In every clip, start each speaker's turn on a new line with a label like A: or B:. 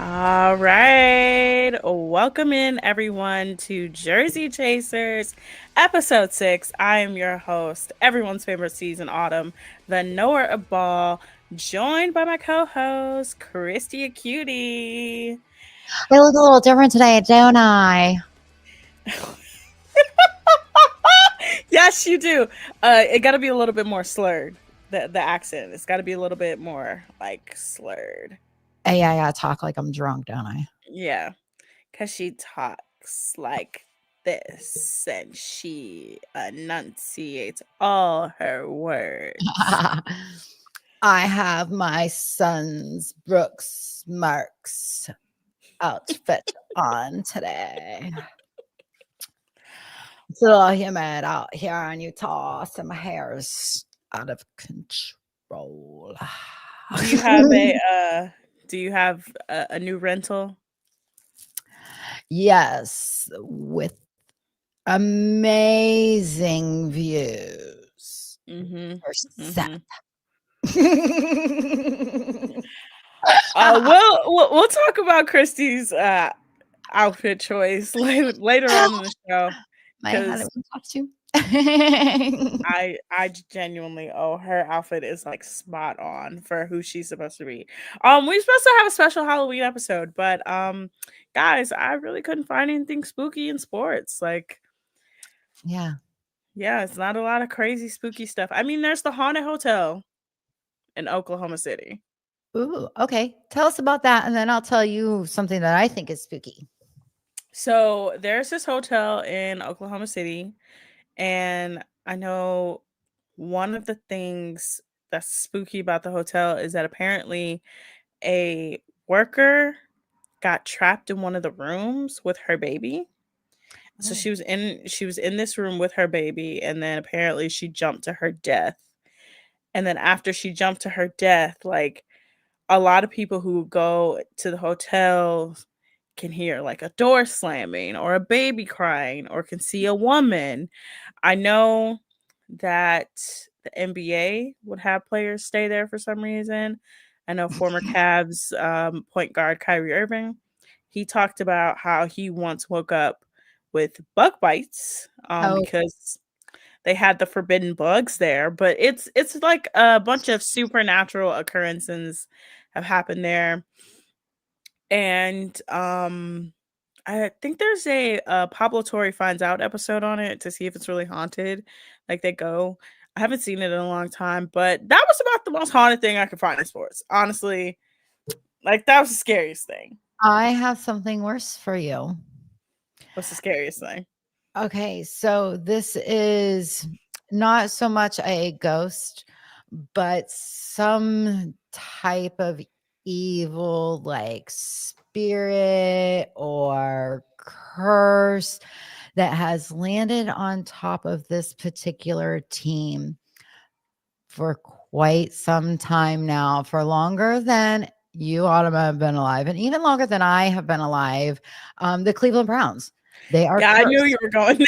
A: All right. Welcome in, everyone, to Jersey Chasers, episode 6. I am your host, everyone's favorite season, Autumn, the knower of ball, joined by my co host, Christy Cutie.
B: I look a little different today, don't I?
A: Yes, you do. It got to be a little bit more slurred. The accent, it's got to be a little bit more like slurred.
B: Hey, I gotta talk like I'm drunk, don't I?
A: Yeah. Because she talks like this and she enunciates all her words.
B: I have my son's Brooks Marks outfit on today. It's a little humid out here in Utah, so my hair is out of control.
A: Do you have a new rental?
B: Yes, with amazing views
A: Mm-hmm.
B: for set.
A: Mm-hmm. We'll talk about Christy's outfit choice later on in the show
B: My
A: because
B: Halloween costume.
A: I genuinely her outfit is like spot on for who she's supposed to be. We're supposed to have a special Halloween episode, but guys, I really couldn't find anything spooky in sports. Like,
B: Yeah.
A: yeah, it's not a lot of crazy spooky stuff. I mean, there's the haunted hotel in Oklahoma City.
B: Ooh, okay. Tell us about that, and then I'll tell you something that I think is spooky.
A: So there's this hotel in Oklahoma City, and I know one of the things that's spooky about the hotel is that apparently a worker got trapped in one of the rooms with her baby. So
B: Oh.
A: she was in this room with her baby, and then apparently she jumped to her death. And then after she jumped to her death, like a lot of people who go to the hotel can hear like a door slamming or a baby crying or can see a woman. I know that the NBA would have players stay there for some reason. I know former Cavs point guard Kyrie Irving. He talked about how he once woke up with bug bites
B: Oh,
A: because they had the forbidden bugs there. But it's like a bunch of supernatural occurrences have happened there, and I think there's a Pablo Torre finds out episode on it to see if it's really haunted. Like they go. I haven't seen it in a long time, but that was about the most haunted thing I could find in sports. Honestly, like that was the scariest thing.
B: I have something worse for you.
A: What's the scariest thing?
B: Okay, so this is not so much a ghost, but some type of evil, like spirit or curse that has landed on top of this particular team for quite some time now, for longer than you ought to have been alive, and even longer than I have been alive. The Cleveland Browns, they are
A: Yeah, I knew
B: cursed.
A: you were going there.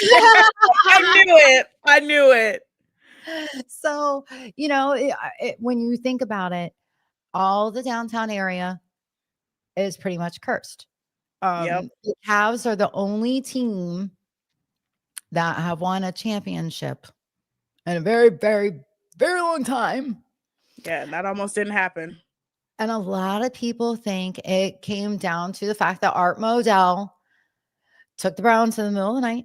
A: I knew it. I knew it.
B: So, when you think about it, all the downtown area is pretty much cursed.
A: Yep.
B: The Cavs are the only team that have won a championship in a very, very, very long time.
A: Yeah, that almost didn't happen.
B: And a lot of people think it came down to the fact that Art Modell took the Browns in the middle of the night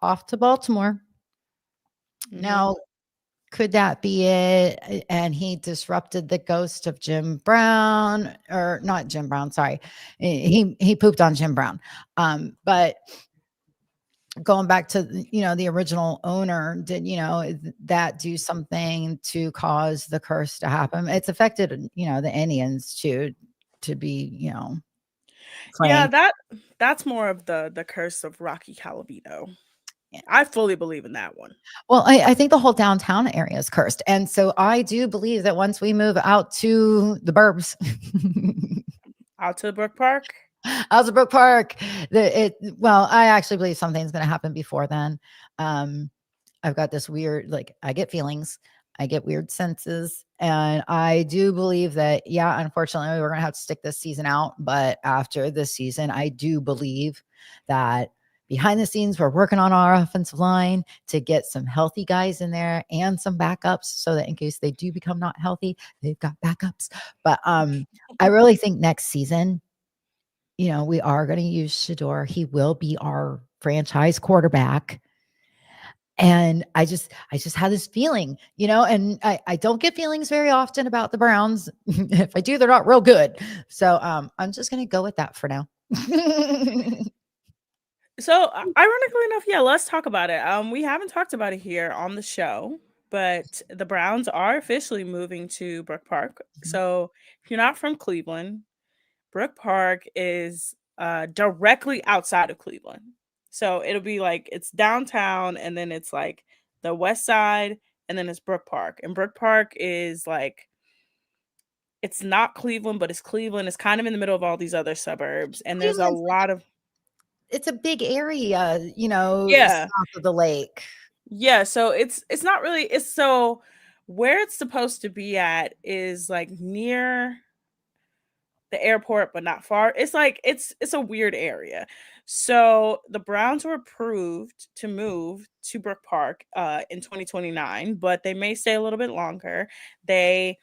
B: off to Baltimore.
A: Hmm.
B: Now, could that be it? And he disrupted the ghost of Jim Brown, or not Jim Brown, sorry. He pooped on Jim Brown. But going back to the original owner, did that do something to cause the curse to happen? It's affected the Indians to be
A: Yeah,
B: frank.
A: that's more of the curse of Rocky Calavito. I fully believe in that one.
B: Well, I think the whole downtown area is cursed. And so I do believe that once we move out to the burbs,
A: Out to Brook Park.
B: Alsabrook Park, well, I actually believe something's going to happen before then. I've got this weird, like, I get feelings. I get weird senses. And I do believe that, yeah, unfortunately, we're going to have to stick this season out. But after this season, I do believe that behind the scenes, we're working on our offensive line to get some healthy guys in there and some backups so that in case they do become not healthy, they've got backups. But I really think next season, we are going to use Shador. He will be our franchise quarterback. And I just had this feeling, and I don't get feelings very often about the Browns. If I do, they're not real good. So I'm just gonna go with that for now.
A: So, ironically enough, yeah, let's talk about it. We haven't talked about it here on the show, but the Browns are officially moving to Brook Park. So, if you're not from Cleveland, Brook Park is directly outside of Cleveland. So, it'll be like it's downtown and then it's like the west side and then it's Brook Park. And Brook Park is like it's not Cleveland, but it's Cleveland. It's kind of in the middle of all these other suburbs and there's a
B: Cleveland's
A: lot of
B: it's a big area,
A: yeah.
B: south of the lake.
A: Yeah, so it's not really it's so where it's supposed to be at is like near the airport but not far. It's like it's a weird area. So the Browns were approved to move to Brook Park in 2029, but they may stay a little bit longer. They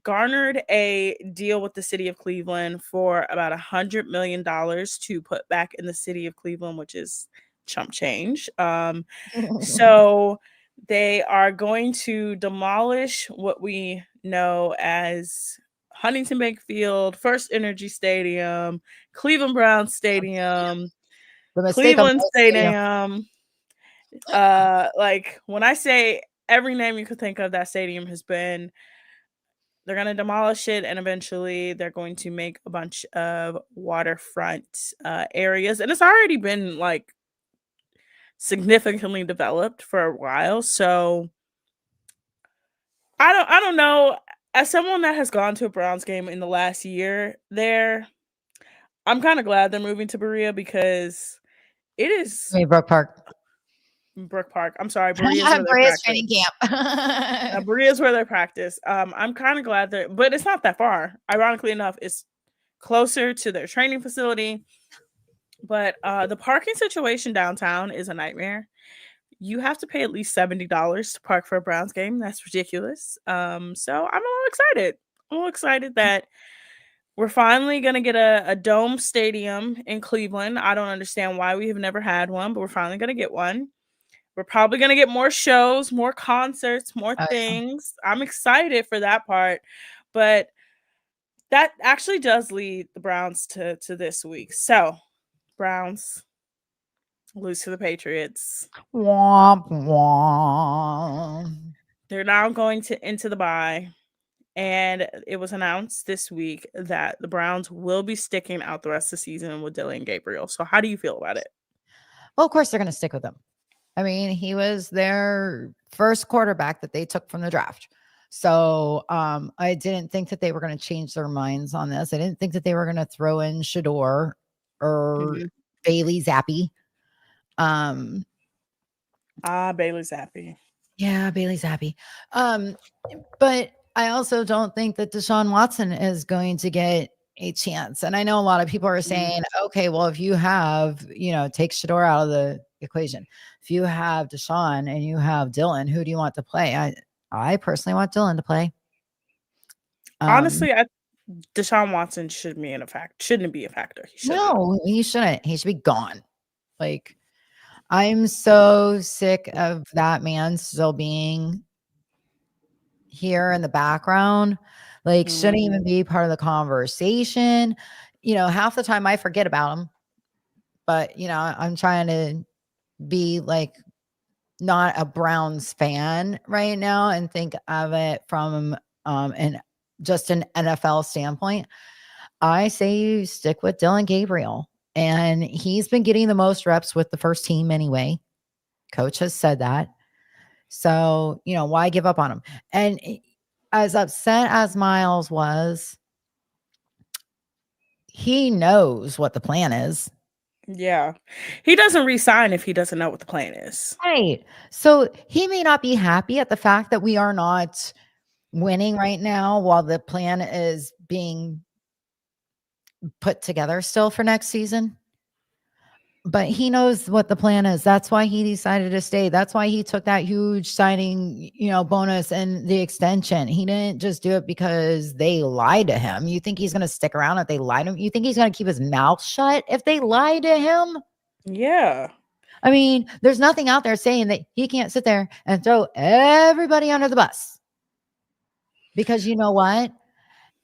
A: garnered a deal with the city of Cleveland for about $100 million to put back in the city of Cleveland, which is chump change. So they are going to demolish what we know as Huntington Bank Field, First Energy Stadium, Cleveland Browns Stadium,
B: The mistake on
A: Cleveland
B: both stadium.
A: Stadium. Like when I say every name you could think of, that stadium has been. They're going to demolish it and eventually they're going to make a bunch of waterfront areas. And it's already been like significantly developed for a while. So I don't know. As someone that has gone to a Browns game in the last year there, I'm kind of glad they're moving to Berea because it is
B: Brook Park.
A: Brook Park. I'm sorry, Berea is where they
B: Brea's
A: practice.
B: training camp.
A: Berea is where they practice. I'm kind of glad they're, but it's not that far. Ironically enough, it's closer to their training facility. But the parking situation downtown is a nightmare. You have to pay at least $70 to park for a Browns game. That's ridiculous. So I'm a little excited. I'm a little excited that we're finally gonna get a dome stadium in Cleveland. I don't understand why we have never had one, but we're finally gonna get one. We're probably gonna get more shows, more concerts, more things. I'm excited for that part. But that actually does lead the Browns to this week. So Browns lose to the Patriots.
B: Womp womp.
A: They're now going into the bye. And it was announced this week that the Browns will be sticking out the rest of the season with Dillon Gabriel. So how do you feel about it?
B: Well, of course they're going to stick with him. I mean, he was their first quarterback that they took from the draft. So I didn't think that they were going to change their minds on this. I didn't think that they were going to throw in Shador or Bailey Zappi.
A: Bailey Zappi.
B: Yeah, Bailey Zappi. But I also don't think that Deshaun Watson is going to get a chance. And I know a lot of people are saying, okay, well, if you have, take Shador out of the equation. If you have Deshaun and you have Dillon, who do you want to play? I personally want Dillon to play.
A: Honestly, Deshaun Watson shouldn't be a factor.
B: No, he shouldn't. He should be gone. Like, I'm so sick of that man still being here in the background. Like, shouldn't even be part of the conversation. Half the time I forget about him. But, I'm trying to be like not a Browns fan right now and think of it from just an NFL standpoint. I say you stick with Dillon Gabriel, and he's been getting the most reps with the first team anyway. Coach has said that. So, why give up on him? And as upset as Miles was, he knows what the plan is.
A: Yeah. He doesn't resign if he doesn't know what the plan is.
B: Right. So he may not be happy at the fact that we are not winning right now while the plan is being put together still for next season. But he knows what the plan is. That's why he decided to stay. That's why he took that huge signing, bonus and the extension. He didn't just do it because they lied to him. You think he's going to stick around if they lied to him? You think he's going to keep his mouth shut if they lie to him?
A: Yeah.
B: I mean, there's nothing out there saying that he can't sit there and throw everybody under the bus. Because you know what?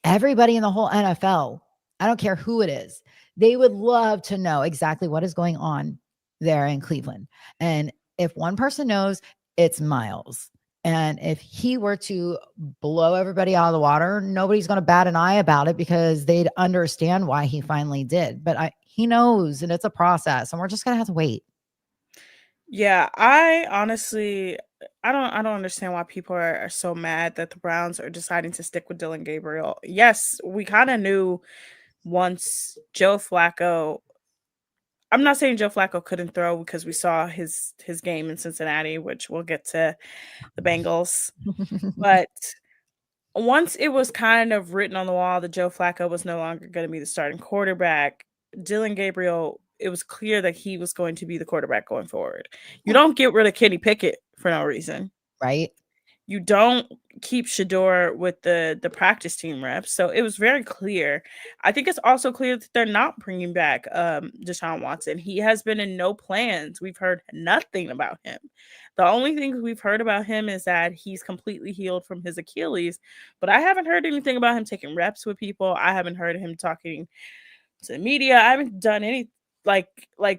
B: Everybody in the whole NFL, I don't care who it is, they would love to know exactly what is going on there in Cleveland. And if one person knows, it's Miles. And if he were to blow everybody out of the water, nobody's going to bat an eye about it because they'd understand why he finally did. But he knows, and it's a process, and we're just going to have to wait.
A: Yeah, I honestly I don't understand why people are so mad that the Browns are deciding to stick with Dylan Gabriel. Yes, we kind of knew once Joe Flacco. I'm not saying Joe Flacco couldn't throw because we saw his game in Cincinnati, which we'll get to the Bengals. But once it was kind of written on the wall that Joe Flacco was no longer going to be the starting quarterback, Dylan Gabriel, it was clear that he was going to be the quarterback going forward. You don't get rid of Kenny Pickett for no reason.
B: Right?
A: You don't keep Shador with the practice team reps. So it was very clear. I think it's also clear that they're not bringing back Deshaun Watson. He has been in no plans. We've heard nothing about him. The only thing we've heard about him is that he's completely healed from his Achilles, but I haven't heard anything about him taking reps with people. I haven't heard him talking to the media. I haven't done any like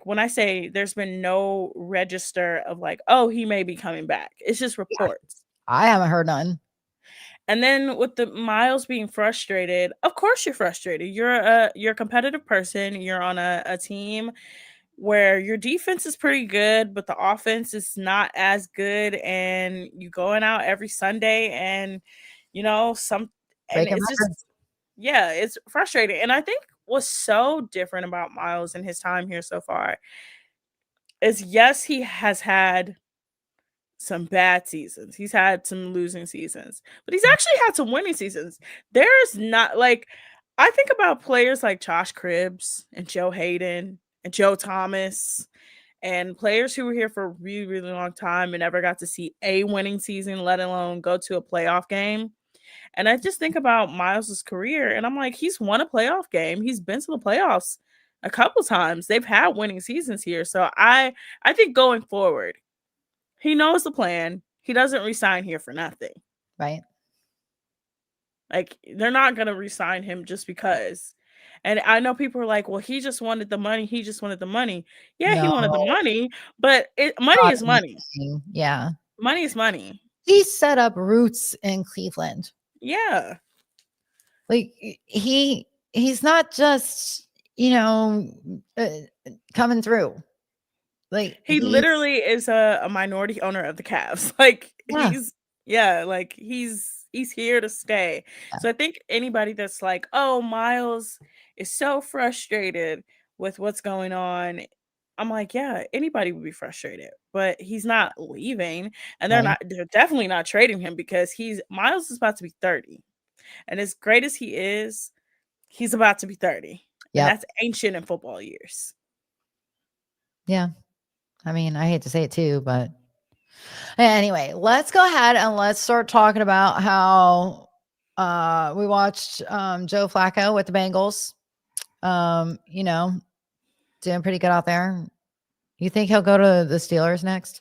A: when I say there's been no register of like, oh, he may be coming back. It's just reports.
B: I haven't heard none.
A: And then with the Miles being frustrated, of course you're frustrated. You're a competitive person. You're on a team where your defense is pretty good, but the offense is not as good, and you going out every Sunday and and
B: Breaking
A: it's
B: records.
A: just yeah, it's frustrating. And I think what's so different about Miles and his time here so far is yes, he has had some bad seasons. He's had some losing seasons, but he's actually had some winning seasons. There's not like I think about players like Josh Cribbs and Joe Hayden and Joe Thomas and players who were here for a really, really long time and never got to see a winning season, let alone go to a playoff game. And I just think about Miles's career and I'm like, he's won a playoff game. He's been to the playoffs a couple times. They've had winning seasons here. So I think going forward, he knows the plan. He doesn't resign here for nothing.
B: Right.
A: Like they're not gonna resign him just because. And I know people are like, "Well, he just wanted the money. He just wanted the money." Yeah, he
B: No,
A: wanted the money, but money
B: not
A: is money.
B: anything. Yeah.
A: Money is money.
B: He set up roots in Cleveland.
A: Yeah,
B: Like he's not just, uh, coming through. Like
A: he
B: he's
A: literally is a minority owner of the Cavs. Like
B: yeah,
A: he's here to stay.
B: yeah,
A: So I think anybody that's like, "Oh, Miles is so frustrated with what's going on." I'm like, "Yeah, anybody would be frustrated." But he's not leaving and
B: right.
A: they're definitely not trading him because he's Miles is about to be 30. And as great as he is, he's about to be 30. And
B: Yep.
A: that's ancient in football years.
B: Yeah. I mean, I hate to say it too, but anyway, let's go ahead and let's start talking about how we watched Joe Flacco with the Bengals. You know, doing pretty good out there. You think he'll go to the Steelers next?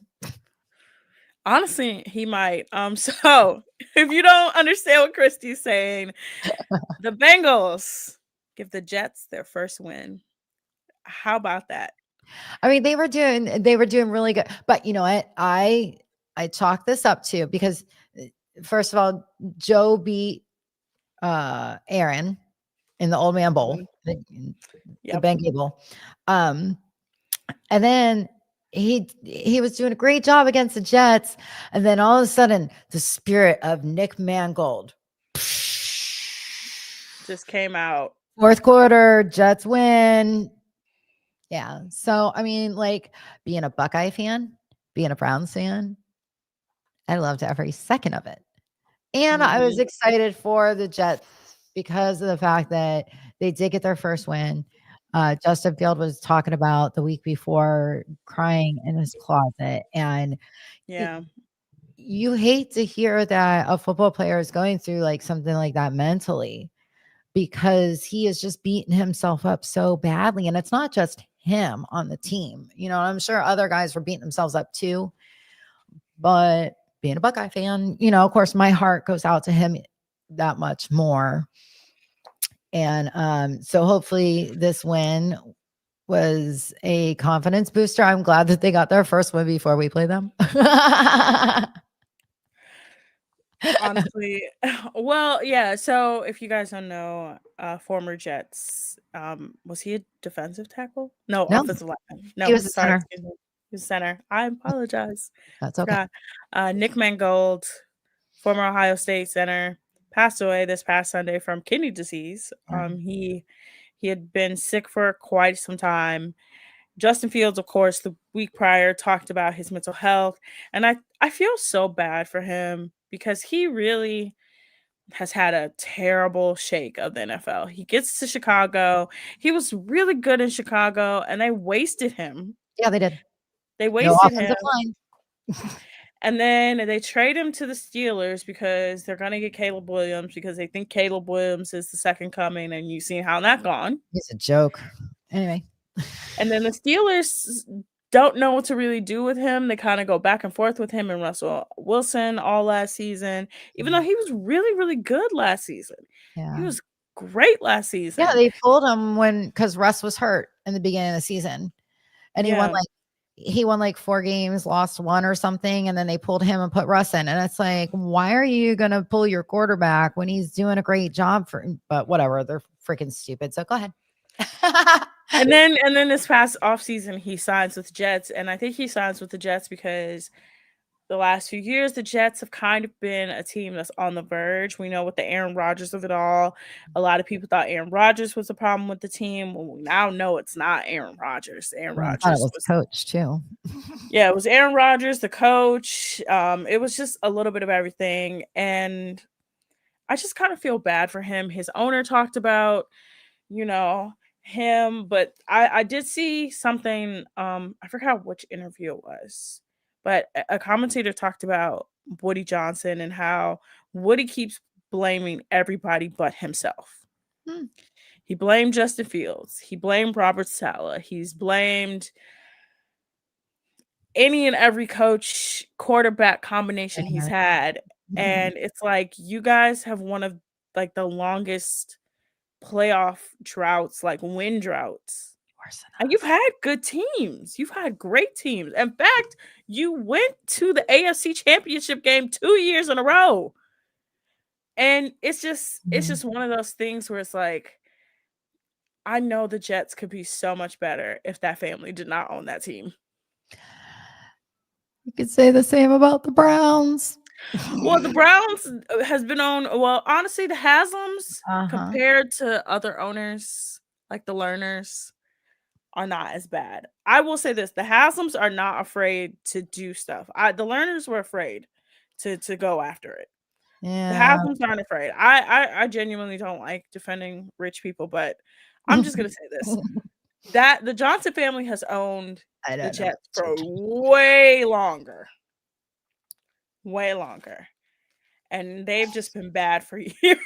A: Honestly, he might. So if you don't understand what Christy's saying, the Bengals give the Jets their first win. How about that?
B: I mean, they were doing really good. But you know what? I chalk this up to because first of all, Joe beat Aaron in the Old Man Bowl,
A: Mhm.
B: the
A: Yep.
B: Bengay Bowl. Um, and then he was doing a great job against the Jets, and then all of a sudden, the spirit of Nick Mangold.
A: Just came out.
B: Fourth quarter, Jets win. Yeah. So, I mean, like being a Buckeye fan, being a Browns fan, I loved every second of it. And I was
A: Mhm.
B: excited for the Jets because of the fact that they did get their first win. Justin Field was talking about the week before crying in his closet. And it,
A: Yeah.
B: you hate to hear that a football player is going through like something like that mentally because he is just beating himself up so badly. And it's not just him on the team. I'm sure other guys were beating themselves up too. But being a Buckeye fan, of course, my heart goes out to him that much more. And so hopefully this win was a confidence booster. I'm glad that they got their first win before we play them.
A: Honestly, well, yeah, so if you guys don't know, former Jets, was he a defensive tackle? No,
B: No,
A: offensive lineman.
B: he
A: No,
B: was a
A: sorry,
B: center.
A: excuse me. He was center. I apologize.
B: That's okay.
A: Forgot. Nick Mangold, former Ohio State center, passed away this past Sunday from kidney disease.
B: Yeah.
A: He had been sick for quite some time. Justin Fields, of course, the week prior talked about his mental health, and I feel so bad for him because he really has had a terrible shake of the NFL. He gets to Chicago. He was really good in Chicago, and they wasted him.
B: Yeah, they did.
A: They
B: No
A: wasted him,
B: offensive line.
A: and then they trade him to the Steelers because they're gonna get Caleb Williams because they think Caleb Williams is the second coming, and you've seen how that gone.
B: He's a joke. Anyway.
A: And then the Steelers don't know what to really do with him. They kind of go back and forth with him and Russell Wilson all last season, even though he was really, really good last season. He
B: Yeah.
A: was great last
B: Yeah,
A: season.
B: they pulled him because Russ was hurt in the beginning of the season. And
A: Yeah.
B: he won like 4 games, lost 1 or something, and then they pulled him and put Russ in. And it's like, why are you gonna pull your quarterback when he's doing a great job but whatever, they're freaking stupid. So go ahead.
A: And then this past offseason he signs with Jets. And I think he signs with the Jets because the last few years, the Jets have kind of been a team that's on the verge. We know with the Aaron Rodgers of it all. A lot of people thought Aaron Rodgers was the problem with the team. Well, we now know it's not Aaron Rodgers. Aaron
B: I thought it
A: Rodgers
B: was
A: was
B: coach too.
A: Yeah, it was Aaron Rodgers, the coach. It was just a little bit of everything. And I just kind of feel bad for him. His owner talked about, you know, him, but I did see something, I forgot which interview it was, but a commentator talked about Woody Johnson and how Woody keeps blaming everybody but himself.
B: Hmm.
A: He blamed Justin Fields. He blamed Robert Saleh. He's blamed any and every coach quarterback combination he's had. And it's like you guys have one of like the longest playoff droughts, like win droughts.
B: Worse than
A: And you've
B: us.
A: had good teams. You've had great teams. In fact, you went to the AFC Championship game 2 years in a row. And it's
B: Mhm.
A: just one of those things where it's like I know the Jets could be so much better if that family did not own that team.
B: You could say the same about the Browns.
A: Well, the Browns has been on well, honestly, the Haslams
B: Uh-huh.
A: compared to other owners, like the Learners, are not as bad. I will say this, the Haslams are not afraid to do stuff. The Learners were afraid to go after it. The
B: Yeah.
A: Haslams aren't afraid. I genuinely don't like defending rich people, but I'm just gonna say this. That the Johnson family has owned
B: I
A: the
B: don't know what
A: Jets
B: you're
A: for
B: talking.
A: way longer. Way longer. And they've just been bad for years.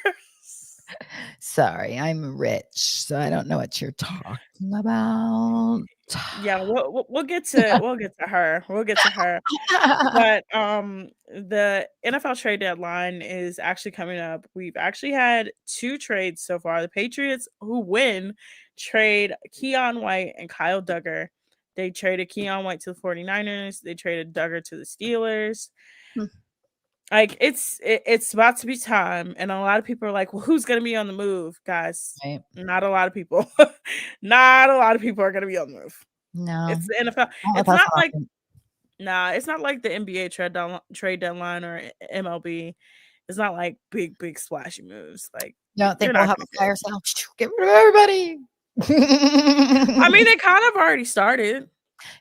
B: Sorry, I'm rich, so I don't know what you're talking about.
A: Yeah, we'll get to her. We'll get to her. But the NFL trade deadline is actually coming up. We've actually had 2 trades so far. The Patriots, who win, trade Keon White and Kyle Duggar. They traded Keon White to the 49ers. They traded Duggar to the Steelers.
B: Hmm.
A: Like it's about to be time, and a lot of people are like, "Well, who's gonna be on the move, guys?"
B: Right.
A: Not a lot of people. Not a lot of people are gonna be on the move.
B: No.
A: It's the NFL.
B: Not with
A: It's
B: us
A: not like
B: often.
A: Nah, it's not like the NBA trade deadline or MLB. It's not like big splashy moves. Like
B: You don't
A: you're
B: think we'll
A: not
B: have
A: gonna
B: a
A: get.
B: fire sale? Get rid of everybody.
A: I mean, they kind of already started.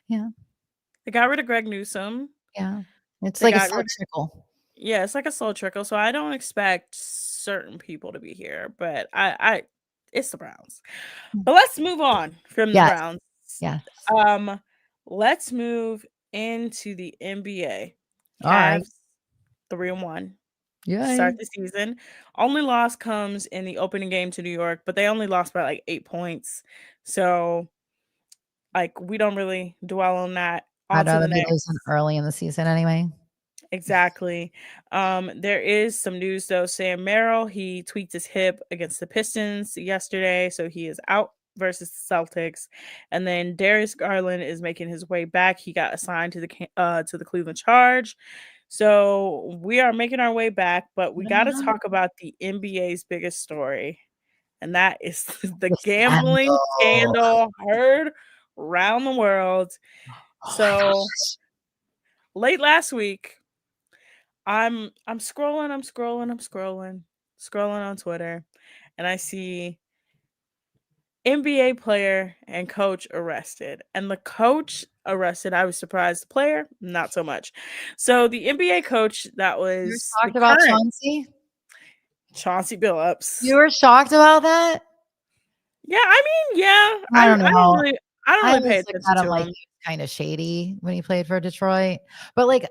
B: Yeah,
A: They got rid of Greg Newsom.
B: yeah. It's
A: They
B: like a
A: got
B: slow
A: rid
B: trickle.
A: Yeah, it's like a slow trickle, so I don't expect certain people to be here, but I it's the Browns.
B: Mm.
A: But let's move on from the
B: Yes,
A: Browns.
B: yes.
A: Um, let's move into the NBA.
B: All right.
A: Cavs 3-1 to start
B: Yay.
A: the season. Only loss comes in the opening game to New York, but they only lost by like 8 points. So, like, we don't really dwell on that. On
B: I'd
A: to
B: rather
A: the
B: be losing
A: next.
B: early in the season anyway.
A: Exactly. There is some news though. Sam Merrill, he tweaked his hip against the Pistons yesterday, so he is out versus the Celtics. And then Darius Garland is making his way back. He got assigned to the Cleveland Charge. So we are making our way back, but we got to
B: No.
A: talk about the NBA's biggest story, and that is the
B: The
A: gambling
B: scandal.
A: scandal heard around the world.
B: Oh my
A: So
B: gosh.
A: late last week, I'm scrolling on Twitter, and I see NBA player and coach arrested. And the coach arrested, I was surprised. The player, not so much. So the NBA coach that
B: You're
A: was the
B: shocked about
A: current
B: Chauncey?
A: Chauncey
B: You
A: Billups.
B: were shocked about that?
A: Yeah, I mean, yeah,
B: I don't know.
A: I don't
B: I
A: really pay
B: always looked
A: attention
B: at him
A: to
B: like
A: him.
B: he was kinda shady when he played for Detroit, but, like,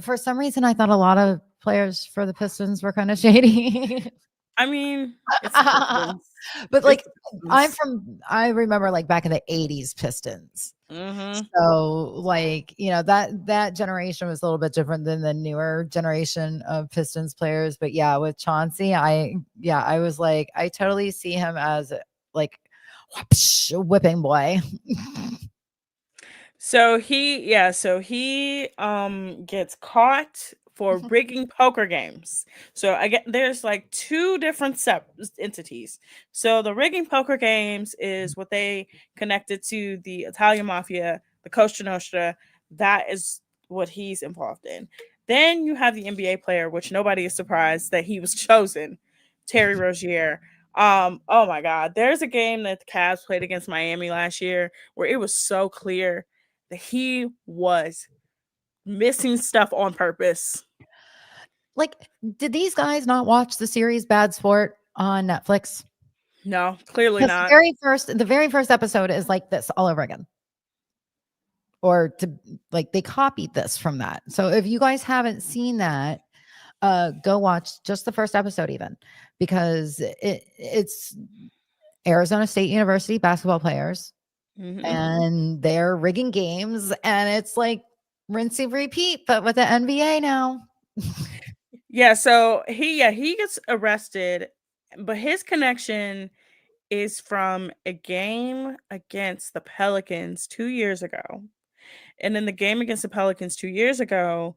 B: for some reason, I thought a lot of players for the Pistons were kinda shady.
A: I mean, it's the Pistons.
B: But,
A: It's
B: like,
A: the Pistons.
B: I remember, like, back in the '80s Pistons.
A: Mhm.
B: So, like, that generation was a little bit different than the newer generation of Pistons players, but yeah, with Chauncey, I was like, I totally see him as, like, whipping boy.
A: So he gets caught for rigging poker games. So I get there's like two different entities. So the rigging poker games is what they connected to the Italian mafia, the Cosa Nostra. That is what he's involved in. Then you have the NBA player, which nobody is surprised that he was chosen, Terry Rozier. Oh my God, there's a game that the Cavs played against Miami last year where it was so clear that he was missing stuff on purpose.
B: Like, did these guys not watch the series Bad Sport on Netflix?
A: No, clearly
B: Because
A: not.
B: the very first episode is like this all over again. Or to like they copied this from that. So if you guys haven't seen that, go watch just the first episode even because it's Arizona State University basketball players
A: Mhm.
B: and they're rigging games and it's like rinse and repeat, but with the NBA now.
A: Yeah, so he gets arrested, but his connection is from a game against the Pelicans 2 years ago. And in the game against the Pelicans 2 years ago,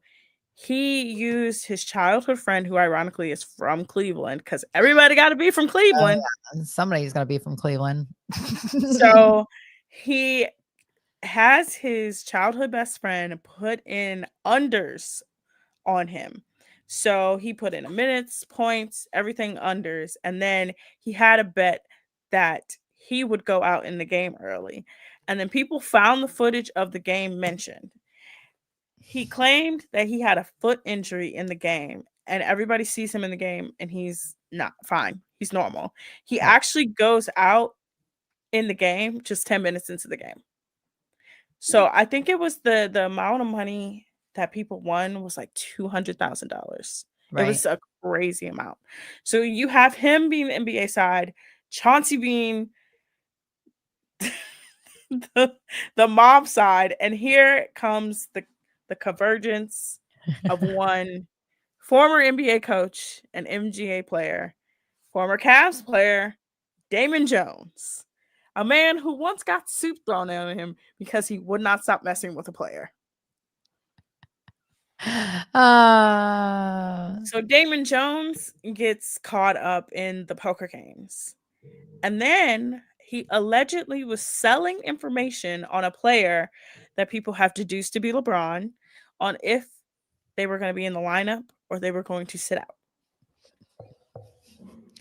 A: he used his childhood friend who ironically is from Cleveland cuz everybody got to be from
B: Oh
A: Cleveland.
B: yeah, somebody's gonna be from Cleveland.
A: So he has his childhood best friend put in unders on him. So he put in a minutes, points, everything unders, and then he had a bet that he would go out in the game early. And then people found the footage of the game mentioned. He claimed that he had a foot injury in the game, and everybody sees him in the game, and he's not fine. He's normal. He
B: Right.
A: actually goes out in the game just 10 minutes into the game. So I think it was the amount of money that people won was like $200,000. It
B: Right.
A: was a crazy amount. So you have him being the NBA side, Chauncey being the, the mob side, and here comes the convergence of one former NBA coach and MGA player, former Cavs player, Damon Jones, a man who once got soup thrown on him because he would not stop messing with a player.
B: Uh,
A: So Damon Jones gets caught up in the poker games. And then he allegedly was selling information on a player that people have deduced to be LeBron on if they were going to be in the lineup or they were going to sit out.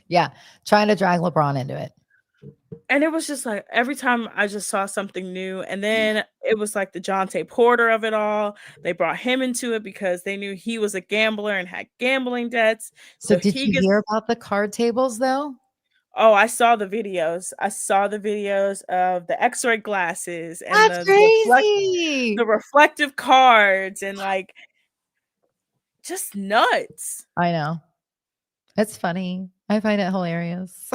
B: yeah, trying to drag LeBron into it.
A: And it was just like every time I just saw something new, and then it was like the Jonte Porter of it all. They brought him into it because they knew he was a gambler and had gambling debts.
B: So
A: So
B: did
A: he
B: you hear
A: gets
B: about the card tables though?
A: oh, I saw the videos. I saw the videos of the X-ray glasses and
B: That's crazy.
A: the reflective cards and like just nuts.
B: I know. It's funny. I find it hilarious.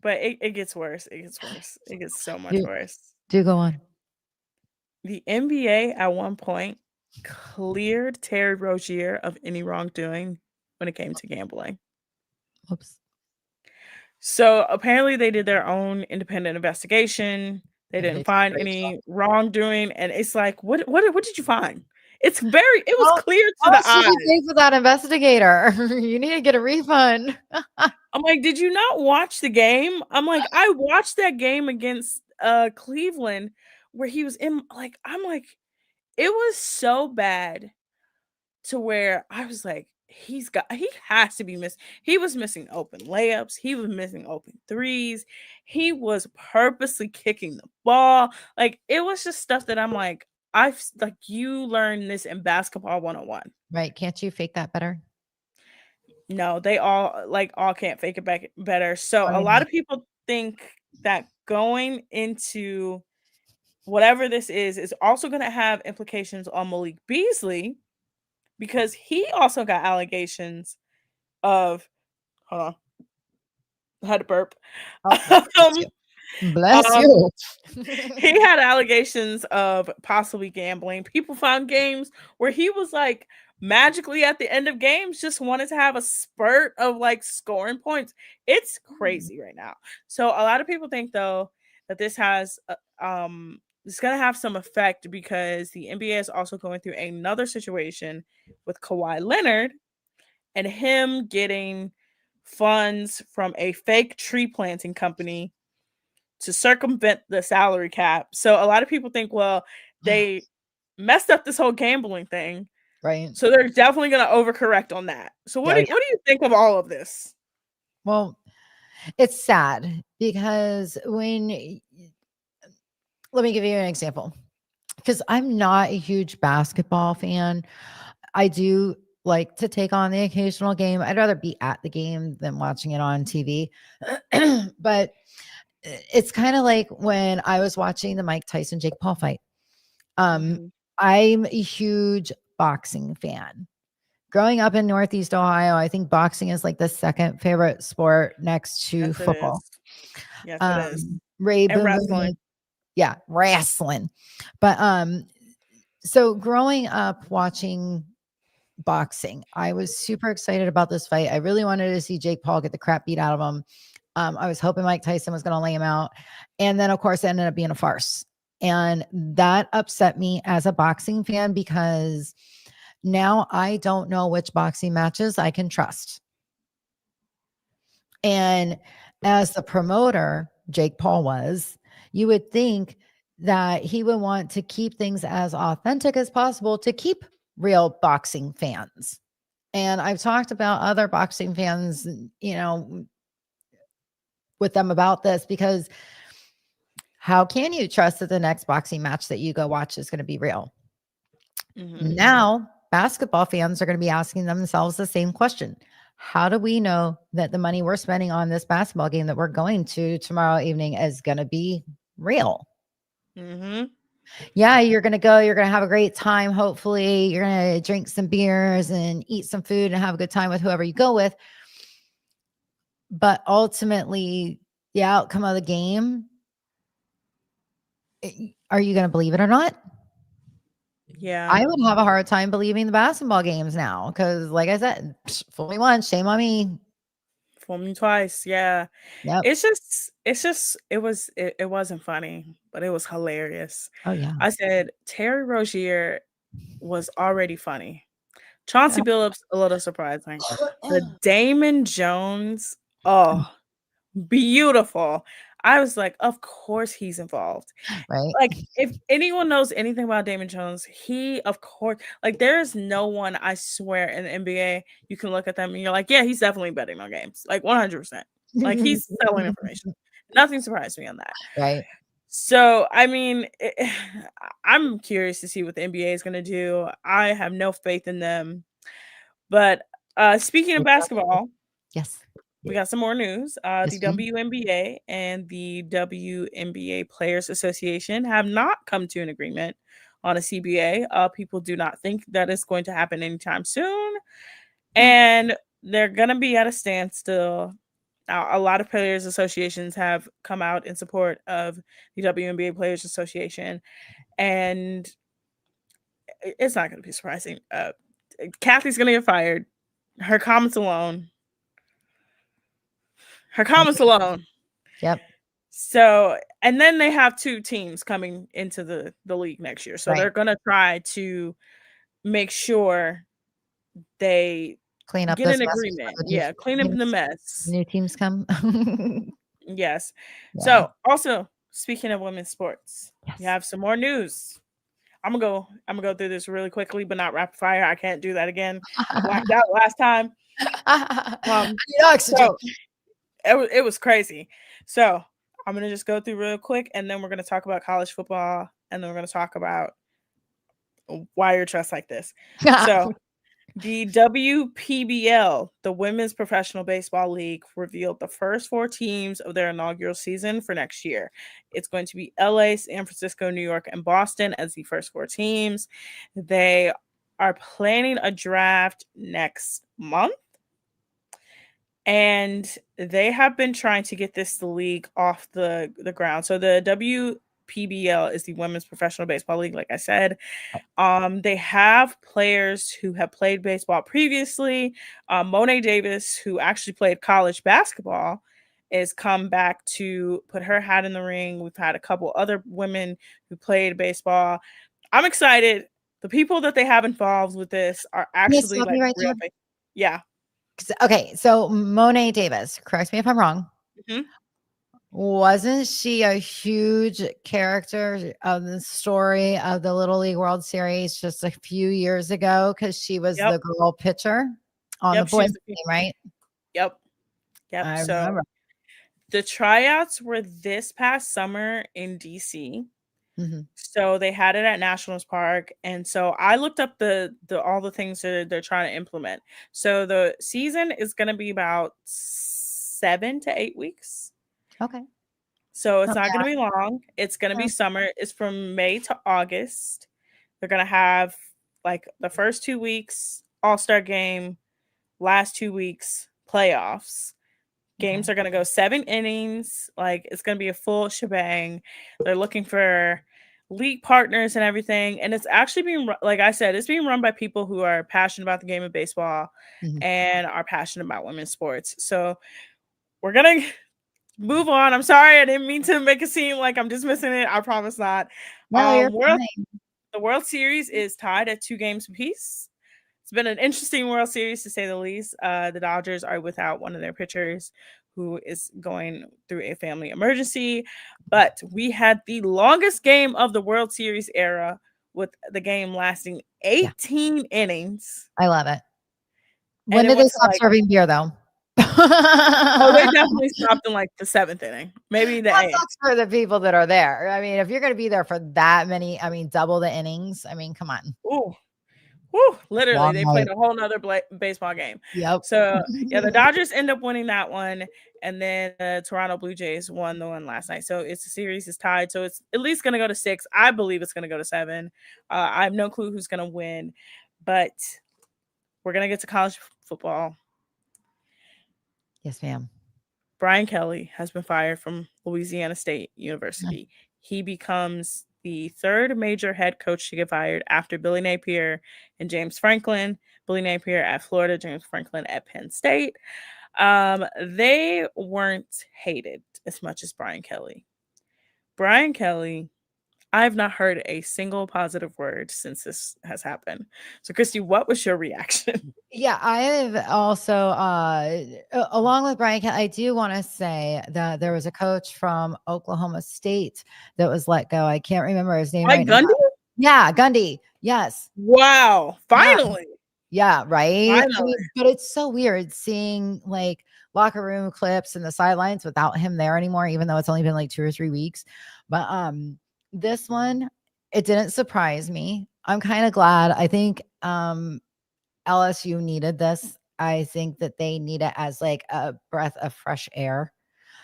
A: But it gets worse. It gets worse. It gets so much
B: Do
A: worse.
B: do go on.
A: The NBA at one point cleared Terry Rozier of any wrongdoing when it came to gambling.
B: Oops.
A: So apparently they did their own independent investigation. They
B: And
A: didn't
B: they did a
A: find
B: great job.
A: any wrongdoing, and it's like, what did you find? It was
B: How
A: clear to
B: how
A: the
B: much did you
A: eye.
B: pay for that investigator? You need to get a refund.
A: I'm like, did you not watch the game? I'm like, I watched that game against Cleveland where he was in like I'm like, it was so bad to where I was like, he has to be he was missing open layups, he was missing open threes, he was purposely kicking the ball. Like it was just stuff that I'm like, like you learned this in basketball 101.
B: Right, can't you fake that better?
A: No, they all can't fake it back better. So a
B: I
A: lot
B: know.
A: of people think that going into whatever this is also going to have implications on Malik Beasley because he also got allegations of hold on, I had to burp.
B: Oh, bless
A: um,
B: you. Bless
A: um,
B: you.
A: he had allegations of possibly gambling. People found games where he was like magically at the end of games just wanted to have a spurt of like scoring points. It's
B: Mm,
A: crazy right now. So a lot of people think though that this has it's going to have some effect because the NBA is also going through another situation with Kawhi Leonard and him getting funds from a fake tree planting company to circumvent the salary cap. So a lot of people think, well, they messed up this whole gambling thing.
B: right.
A: So they're definitely going to overcorrect on that. So
B: Oh, yeah.
A: what do you think of all of this?
B: Well, it's sad because let me give you an example. Because I'm not a huge basketball fan. I do like to take on the occasional game. I'd rather be at the game than watching it on TV. But it's kind of like when I was watching the Mike Tyson Jake Paul fight. Um,
A: Mhm.
B: I'm a huge boxing fan. Growing up in Northeast Ohio, I think boxing is like the second favorite sport next to
A: Yes, it
B: football.
A: is. Yes, it is.
B: Ray
A: And
B: Boom
A: wrestling.
B: Boom, yeah, wrestling. But so growing up watching boxing, I was super excited about this fight. I really wanted to see Jake Paul get the crap beat out of him. I was hoping Mike Tyson was going to lay him out. And then, of course, it ended up being a farce. And that upset me as a boxing fan because now I don't know which boxing matches I can trust. And as the promoter, Jake Paul was, you would think that he would want to keep things as authentic as possible to keep real boxing fans. And I've talked about other boxing fans, with them about this because how can you trust that the next boxing match that you go watch is going to be real?
A: Mhm.
B: Now, basketball fans are going to be asking themselves the same question. How do we know that the money we're spending on this basketball game that we're going to tomorrow evening is going to be real?
A: Mhm.
B: Yeah, you're going to go, you're going to have a great time. Hopefully, you're going to drink some beers and eat some food and have a good time with whoever you go with. But ultimately, the outcome of the game, are you going to believe it or not?
A: Yeah.
B: I would have a hard time believing the basketball games now because, like I said, fool me once, shame on me.
A: Fool me twice. Yeah.
B: Yep.
A: It wasn't funny, but it was hilarious.
B: Oh, yeah.
A: I said Terry Rozier was already funny. Chauncey Billups, a little surprising. The Damon Jones, oh, beautiful. I was like, of course he's involved.
B: Right.
A: Like, if anyone knows anything about Damon Jones, he, of course, like, there is no one, I swear, in the NBA, you can look at them and you're like, yeah, he's definitely betting on games. Like, 100%. Like, he's selling information. Nothing surprised me on that.
B: Right.
A: So, I mean, I'm curious to see what the NBA is going to do. I have no faith in them. But speaking of basketball,
B: Yes.
A: we got some more news.
B: Yes,
A: The
B: we do.
A: WNBA and the WNBA Players Association have not come to an agreement on a CBA. People do not think that it's going to happen anytime soon. And they're going to be at a standstill. A lot of players associations have come out in support of the WNBA Players Association, and it's not going to be surprising. Kathy's going to get fired. Her comments alone.
B: Yep.
A: So, and then they have 2 teams coming into the league next year. So
B: Right.
A: they're going to try to make sure they
B: Clean up
A: get
B: those
A: an
B: messes
A: agreement.
B: before the
A: Yeah, clean up the
B: teams-
A: mess.
B: new teams come.
A: Yes.
B: Yeah.
A: So, also speaking of women's sports,
B: Yes.
A: you have some more news. I'm gonna go through this really quickly, but not rapid fire. I can't do that again. I blacked out last time. So it was crazy. So I'm gonna just go through real quick, and then we're gonna talk about college football, and then we're gonna talk about why you're dressed like this. So the WPBL, the Women's Professional Baseball League, revealed the first 4 teams of their inaugural season for next year. It's going to be LA, San Francisco, New York, and Boston as the first 4 teams. They are planning a draft next month. And they have been trying to get this league off the ground. So the WPBL is the Women's Professional Baseball League, like I said. They have players who have played baseball previously. Monet Davis, who actually played college basketball, is come back to put her hat in the ring. We've had a couple other women who played baseball. I'm excited. The people that they have involved with this are actually like real big. Yeah.
B: Okay, so Monet Davis, correct me if I'm wrong.
A: Mhm.
B: Wasn't she a huge character of the story of the Little League World Series just a few years ago? Because she was the girl pitcher on the boys team, right?
A: Yep.
B: I
A: So
B: remember.
A: the tryouts were this past summer in DC.
B: Mhm.
A: So they had it at Nationals Park, and so I looked up the all the things that they're trying to implement. So the season is going to be about 7 to 8 weeks.
B: Okay.
A: So it's not going to be long. It's going to be summer. It's from May to August. They're going to have like the first 2 weeks All-Star game, last 2 weeks playoffs. Games are going to go 7 innings. Like it's going to be a full shebang. They're looking for league partners and everything. And it's actually being, like I said, it's being run by people who are passionate about the game of baseball and are passionate about women's sports. So we're going to move on. I'm sorry. I didn't mean to make it seem like I'm dismissing it. I promise not.
B: No,
A: the World Series is tied at 2 games apiece. It's been an interesting World Series to say the least. The Dodgers are without one of their pitchers who is going through a family emergency. But we had the longest game of the World Series era with the game lasting 18 innings.
B: I love it. When did they stop serving beer, though?
A: Oh, they definitely stopped in like the 7th inning. Maybe the 8th.
B: That's for the people that are there. I mean, if you're going to be there for that many, I mean, double the innings. I mean, come on.
A: Ooh. Woo, literally, they played a whole nother baseball game.
B: Yep.
A: So, yeah, the Dodgers end up winning that one, and then the Toronto Blue Jays won the one last night. So, the series is tied. So, it's at least going to go to 6. I believe it's going to go to 7. I have no clue who's going to win, but we're going to get to college football.
B: Yes, ma'am.
A: Brian Kelly has been fired from Louisiana State University. He becomes the 3rd major head coach to get fired after Billy Napier and James Franklin. Billy Napier at Florida, James Franklin at Penn State. They weren't hated as much as Brian Kelly. Brian Kelly, I've not heard a single positive word since this has happened. So, Christy, what was your reaction?
B: Yeah, I have also, along with Brian Kelly, I do want to say that there was a coach from Oklahoma State that was let go. I can't remember his name.
A: Mike Gundy?
B: Yeah, Gundy. Yes.
A: Wow. Finally.
B: Yeah, right? I
A: Finally.
B: mean, but it's so weird seeing, like, locker room clips and the sidelines without him there anymore, even though it's only been, like, 2 or 3 weeks. But, this one, it didn't surprise me. I'm kinda glad. I think, LSU needed this. I think that they need it as, like, a breath of fresh air.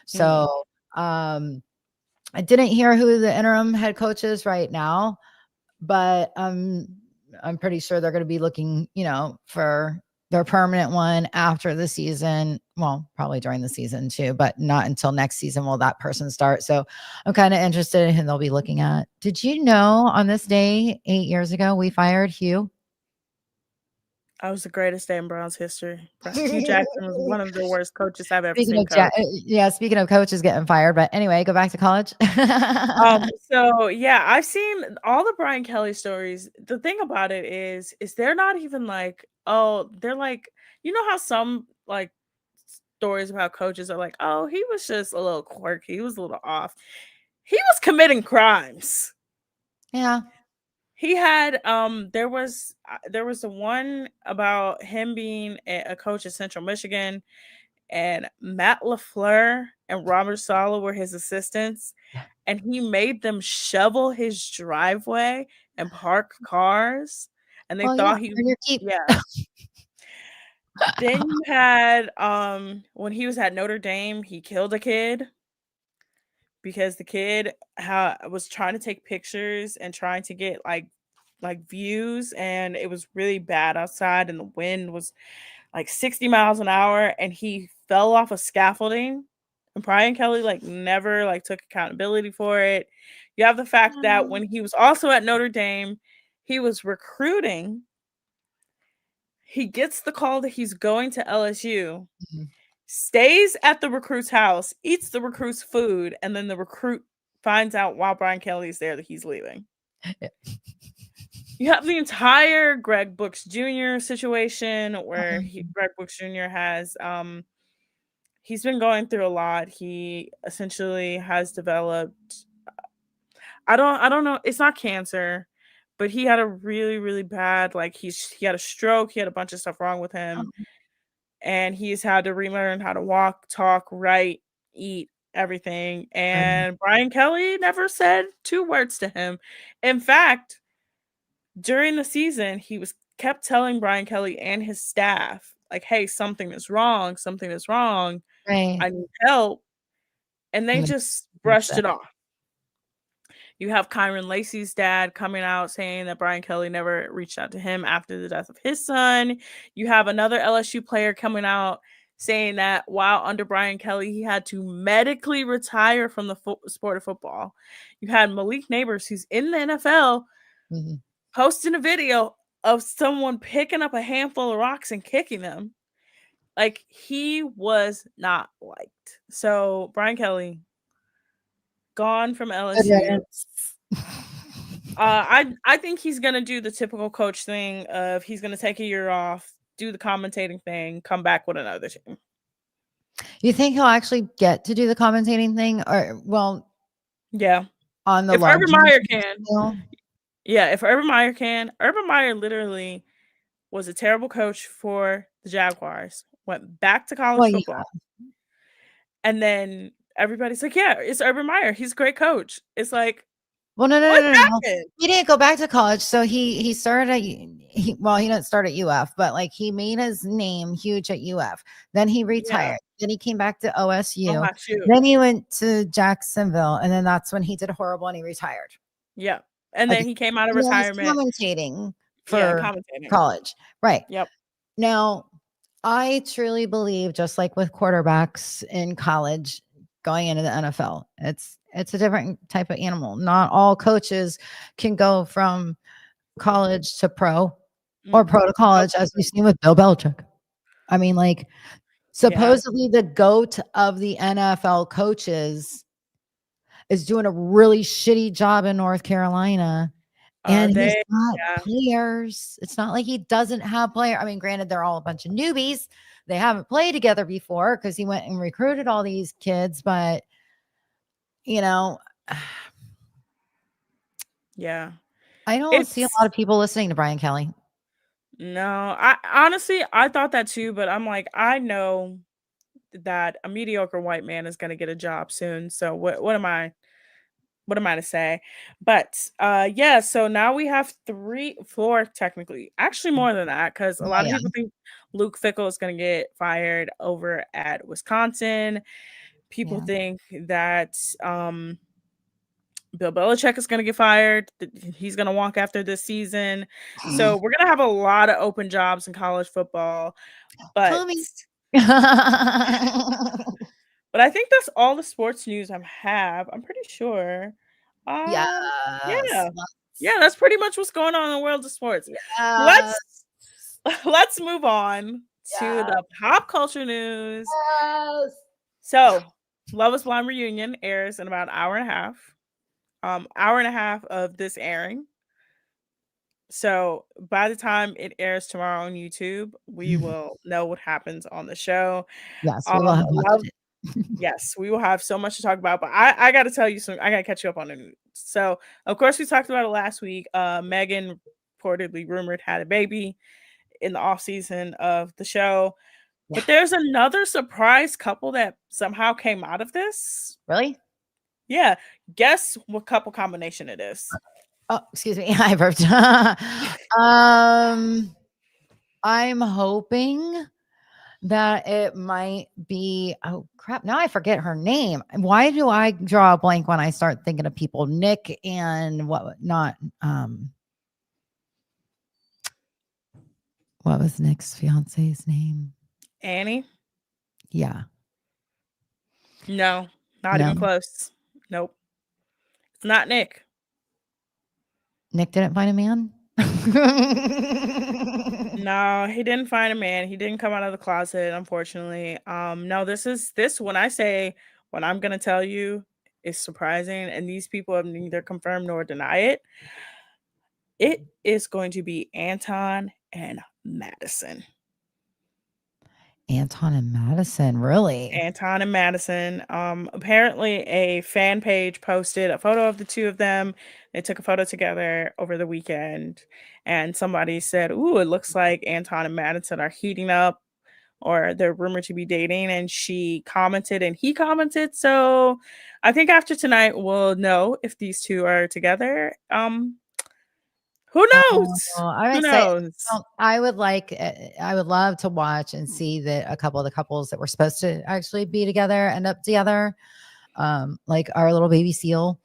A: Mm.
B: So, I didn't hear who the interim head coach is right now, but, I'm pretty sure they're gonna be looking, for their permanent one after the season. Well, probably during the season too, but not until next season will that person start. So I'm kind of interested in who they'll be looking at. Did you know on this day 8 years ago we fired Hugh?
A: That was the greatest day in Browns history. Hugh Jackson was one of the worst coaches I've ever
B: Speaking
A: seen
B: of
A: coach.
B: yeah, speaking of coaches getting fired, but anyway, go back to college.
A: So yeah, I've seen all the Brian Kelly stories. The thing about it is they're not even like, oh, they're like, you know how some like stories about coaches are like, oh, he was just a little quirky, he was a little off. He was committing crimes.
B: Yeah.
A: He had there was the one about him being a coach at Central Michigan, and Matt LaFleur and Robert Saleh were his assistants, and he made them shovel his driveway and park cars, and they
B: Well, yeah,
A: thought he
B: earn your keep.
A: yeah. Then you had, when he was at Notre Dame, he killed a kid because the kid was trying to take pictures and trying to get like views, and it was really bad outside, and the wind was like 60 miles an hour, and he fell off a scaffolding, and Brian Kelly like never like took accountability for it. You have the fact that when he was also at Notre Dame, he was recruiting. He gets the call that he's going to LSU,
B: Mhm.
A: stays at the recruit's house, eats the recruit's food, and then the recruit finds out while Brian Kelly's there that he's leaving.
B: Yeah.
A: You have the entire Greg Brooks Jr. situation where
B: Mhm.
A: Greg Brooks Jr. has he's been going through a lot. He essentially has developed I don't know, it's not cancer, but he had a really, really bad like he had a stroke, he had a bunch of stuff wrong with him,
B: Oh,
A: and he's had to relearn how to walk, talk, write, eat, everything.
B: goodness.
A: And Brian Kelly never said 2 words to him. In fact, during the season, he was kept telling Brian Kelly and his staff, like, "Hey, something is wrong. Something is wrong.
B: Right.
A: I need help." And they
B: And then
A: just
B: that's
A: brushed
B: it.
A: it off. You have Kyron Lacey's dad coming out saying that Brian Kelly never reached out to him after the death of his son. You have another LSU player coming out saying that while under Brian Kelly, he had to medically retire from the sport of football. You had Malik Neighbors, who's in the NFL,
B: Mhm.
A: posting a video of someone picking up a handful of rocks and kicking them. Like he was not liked. So Brian Kelly gone from
B: Good
A: LSU.
B: riddance.
A: I think he's gonna do the typical coach thing of he's gonna take a year off, do the commentating thing, come back with another team.
B: You think he'll actually get to do the commentating thing, or well,
A: Yeah.
B: on the
A: If Urban
B: larger
A: Meyer can,
B: scale?
A: yeah, if Urban Meyer can, Urban Meyer literally was a terrible coach for the Jaguars, went back to college
B: Well, yeah.
A: football, and then everybody's like, "Yeah, it's Urban Meyer. He's a great coach." It's like,
B: Well, no, no,
A: what
B: no, no, no.
A: happened?
B: He didn't go back to college, so he started at he didn't start at UF, but, like, he made his name huge at UF. Then he
A: Yeah.
B: retired. Then he came back to
A: Oh,
B: OSU.
A: my shoot.
B: Then he went to Jacksonville, and then that's when he did horrible and he retired.
A: Yeah. And
B: Like,
A: then he came out of
B: and then he's
A: retirement.
B: commentating
A: Yeah, and
B: for
A: commentating.
B: college. Right.
A: Yep.
B: Now, I truly believe, just like with quarterbacks in college going into the NFL, it's a different type of animal. Not all coaches can go from college to pro or
A: Mm-mm.
B: pro to
A: Nope.
B: college, as we've seen with Bill Belichick. I mean, like,
A: Yeah.
B: supposedly the GOAT of the NFL coaches is doing a really shitty job in North Carolina. And he's
A: They
B: got
A: yeah.
B: players. It's not like he doesn't have player. I mean, granted, they're all a bunch of newbies. They haven't played together before because he went and recruited all these kids. But you know,
A: Yeah.
B: I don't see a
A: It's
B: lot of people listening to Brian Kelly.
A: No, I honestly I thought that too, but I'm like, I know that a mediocre white man is gonna get a job soon. So what am I to say? But yeah, so now we have four technically, actually more than that, because a
B: Oh,
A: lot of
B: yeah.
A: people think Luke Fickle is gonna get fired over at Wisconsin. People
B: Yeah.
A: think that Bill Belichick is gonna get fired. He's gonna walk after this season. So we're gonna have a lot of open jobs in college football. But
B: Tommy.
A: but I think that's all the sports news I have. I'm pretty sure. Um,
B: Yes.
A: yeah. Yeah, that's pretty much what's going on in the world of sports.
B: Yes.
A: Let's let's move on to
B: Yes.
A: the pop culture news.
B: Yes.
A: So, Love is Blind reunion airs in about an hour and a half. Hour and a half of this airing. So, by the time it airs tomorrow on YouTube, we will know what happens on the show.
B: Yes, we will have watched
A: Love
B: it.
A: Yes, we will have so much to talk about, but I gotta tell you some I gotta catch you up on the news. So, of course, we talked about it last week. Megan reportedly rumored had a baby in the off season of the show.
B: Yeah.
A: But there's another surprise couple that somehow came out of this.
B: Really?
A: Yeah. Guess what couple combination it is?
B: Oh, excuse me. I burped. I'm hoping that it might be, oh crap, now I forget her name. Why do I draw a blank when I start thinking of people? Nick and what was Nick's fiance's name?
A: Annie?
B: Yeah.
A: No, not
B: No.
A: even close. Nope. It's not Nick.
B: Nick didn't find a man?
A: No, he didn't find a man. He didn't come out of the closet, unfortunately. No, this when I say what I'm gonna tell you is surprising, and these people have neither confirmed nor deny it. It is going to be Anton and Madison.
B: Anton and Madison, really?
A: Anton and Madison. Apparently a fan page posted a photo of the two of them. They took a photo together over the weekend, and somebody said, "Ooh, it looks like Anton and Madison are heating up, or they're rumored to be dating." And she commented, and he commented. So, I think after tonight, we'll know if these two are together. Who
B: Oh,
A: knows?
B: I'm
A: Who
B: excited.
A: knows?
B: I would love to watch and see that a couple of the couples that were supposed to actually be together end up together. Like our little baby seal.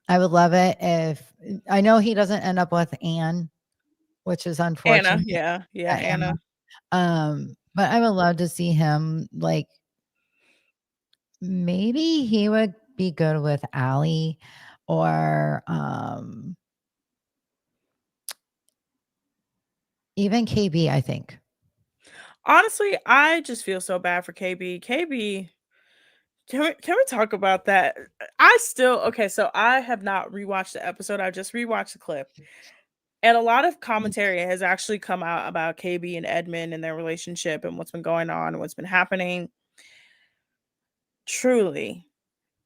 B: I would love it if I know he doesn't end up with Anne, which is
A: Anna,
B: unfortunate.
A: yeah,
B: Anna.
A: Anna.
B: But I would love to see him like maybe he would be good with Allie or even KB, I think.
A: Honestly, I just feel so bad for KB. KB, can we talk about that? I still okay, so I have not rewatched the episode. I just rewatched the clip. And a lot of commentary has actually come out about KB and Edmund and their relationship and what's been going on and what's been happening. Truly,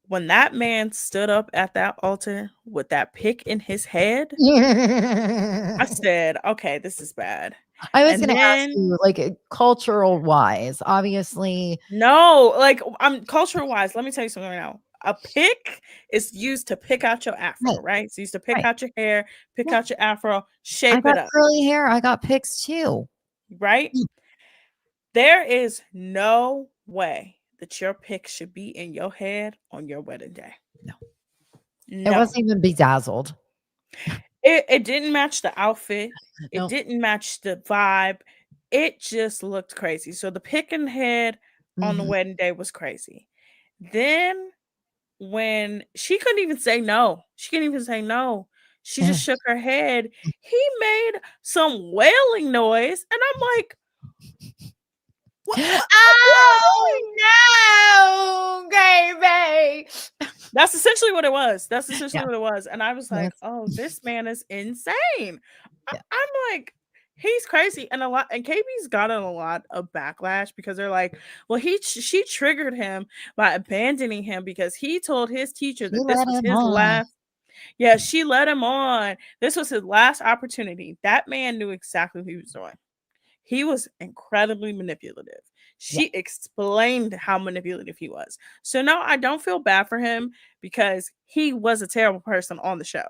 A: when that man stood up at that altar with that pick in his head, I said, "Okay, this is bad."
B: I was
A: And
B: gonna ask
A: then
B: you, like, cultural wise, obviously.
A: no, like, I'm cultural wise, let me tell you something right now. A pick is used to pick out your afro,
B: Right,
A: right? It's used to pick
B: right.
A: out your hair, pick
B: Yeah,
A: out your afro,
B: I
A: shape it
B: got
A: up,
B: curly hair, I got pics too.
A: right?
B: Mm,
A: There is no way that your pick should be in your head on your wedding day.
B: no, it
A: No.
B: wasn't even bedazzled.
A: It didn't match the outfit. It
B: No.
A: didn't match the vibe. It just looked crazy. So the pick and head on the
B: Mhm.
A: wedding day was crazy. Then when she couldn't even say no. She couldn't even say no. She
B: Yeah.
A: just shook her head. He made some wailing noise, and I'm like, what are you doing?"
B: Oh, no, baby.
A: That's essentially what it was. That's
B: Yeah,
A: essentially what it was. And I was like,
B: yes,
A: "Oh, this man is insane."
B: yeah.
A: I'm like, he's crazy, and a lot. And KB's gotten a lot of backlash because they're like, "Well, she triggered him by abandoning him because he told his teacher
B: She
A: that this
B: let
A: was
B: him
A: his
B: on.
A: last." Yeah, she led him on. This was his last opportunity. That man knew exactly what he was doing. He was incredibly manipulative.
B: Yeah.
A: She explained how manipulative he was. So no, I don't feel bad for him because he was a terrible person on the show.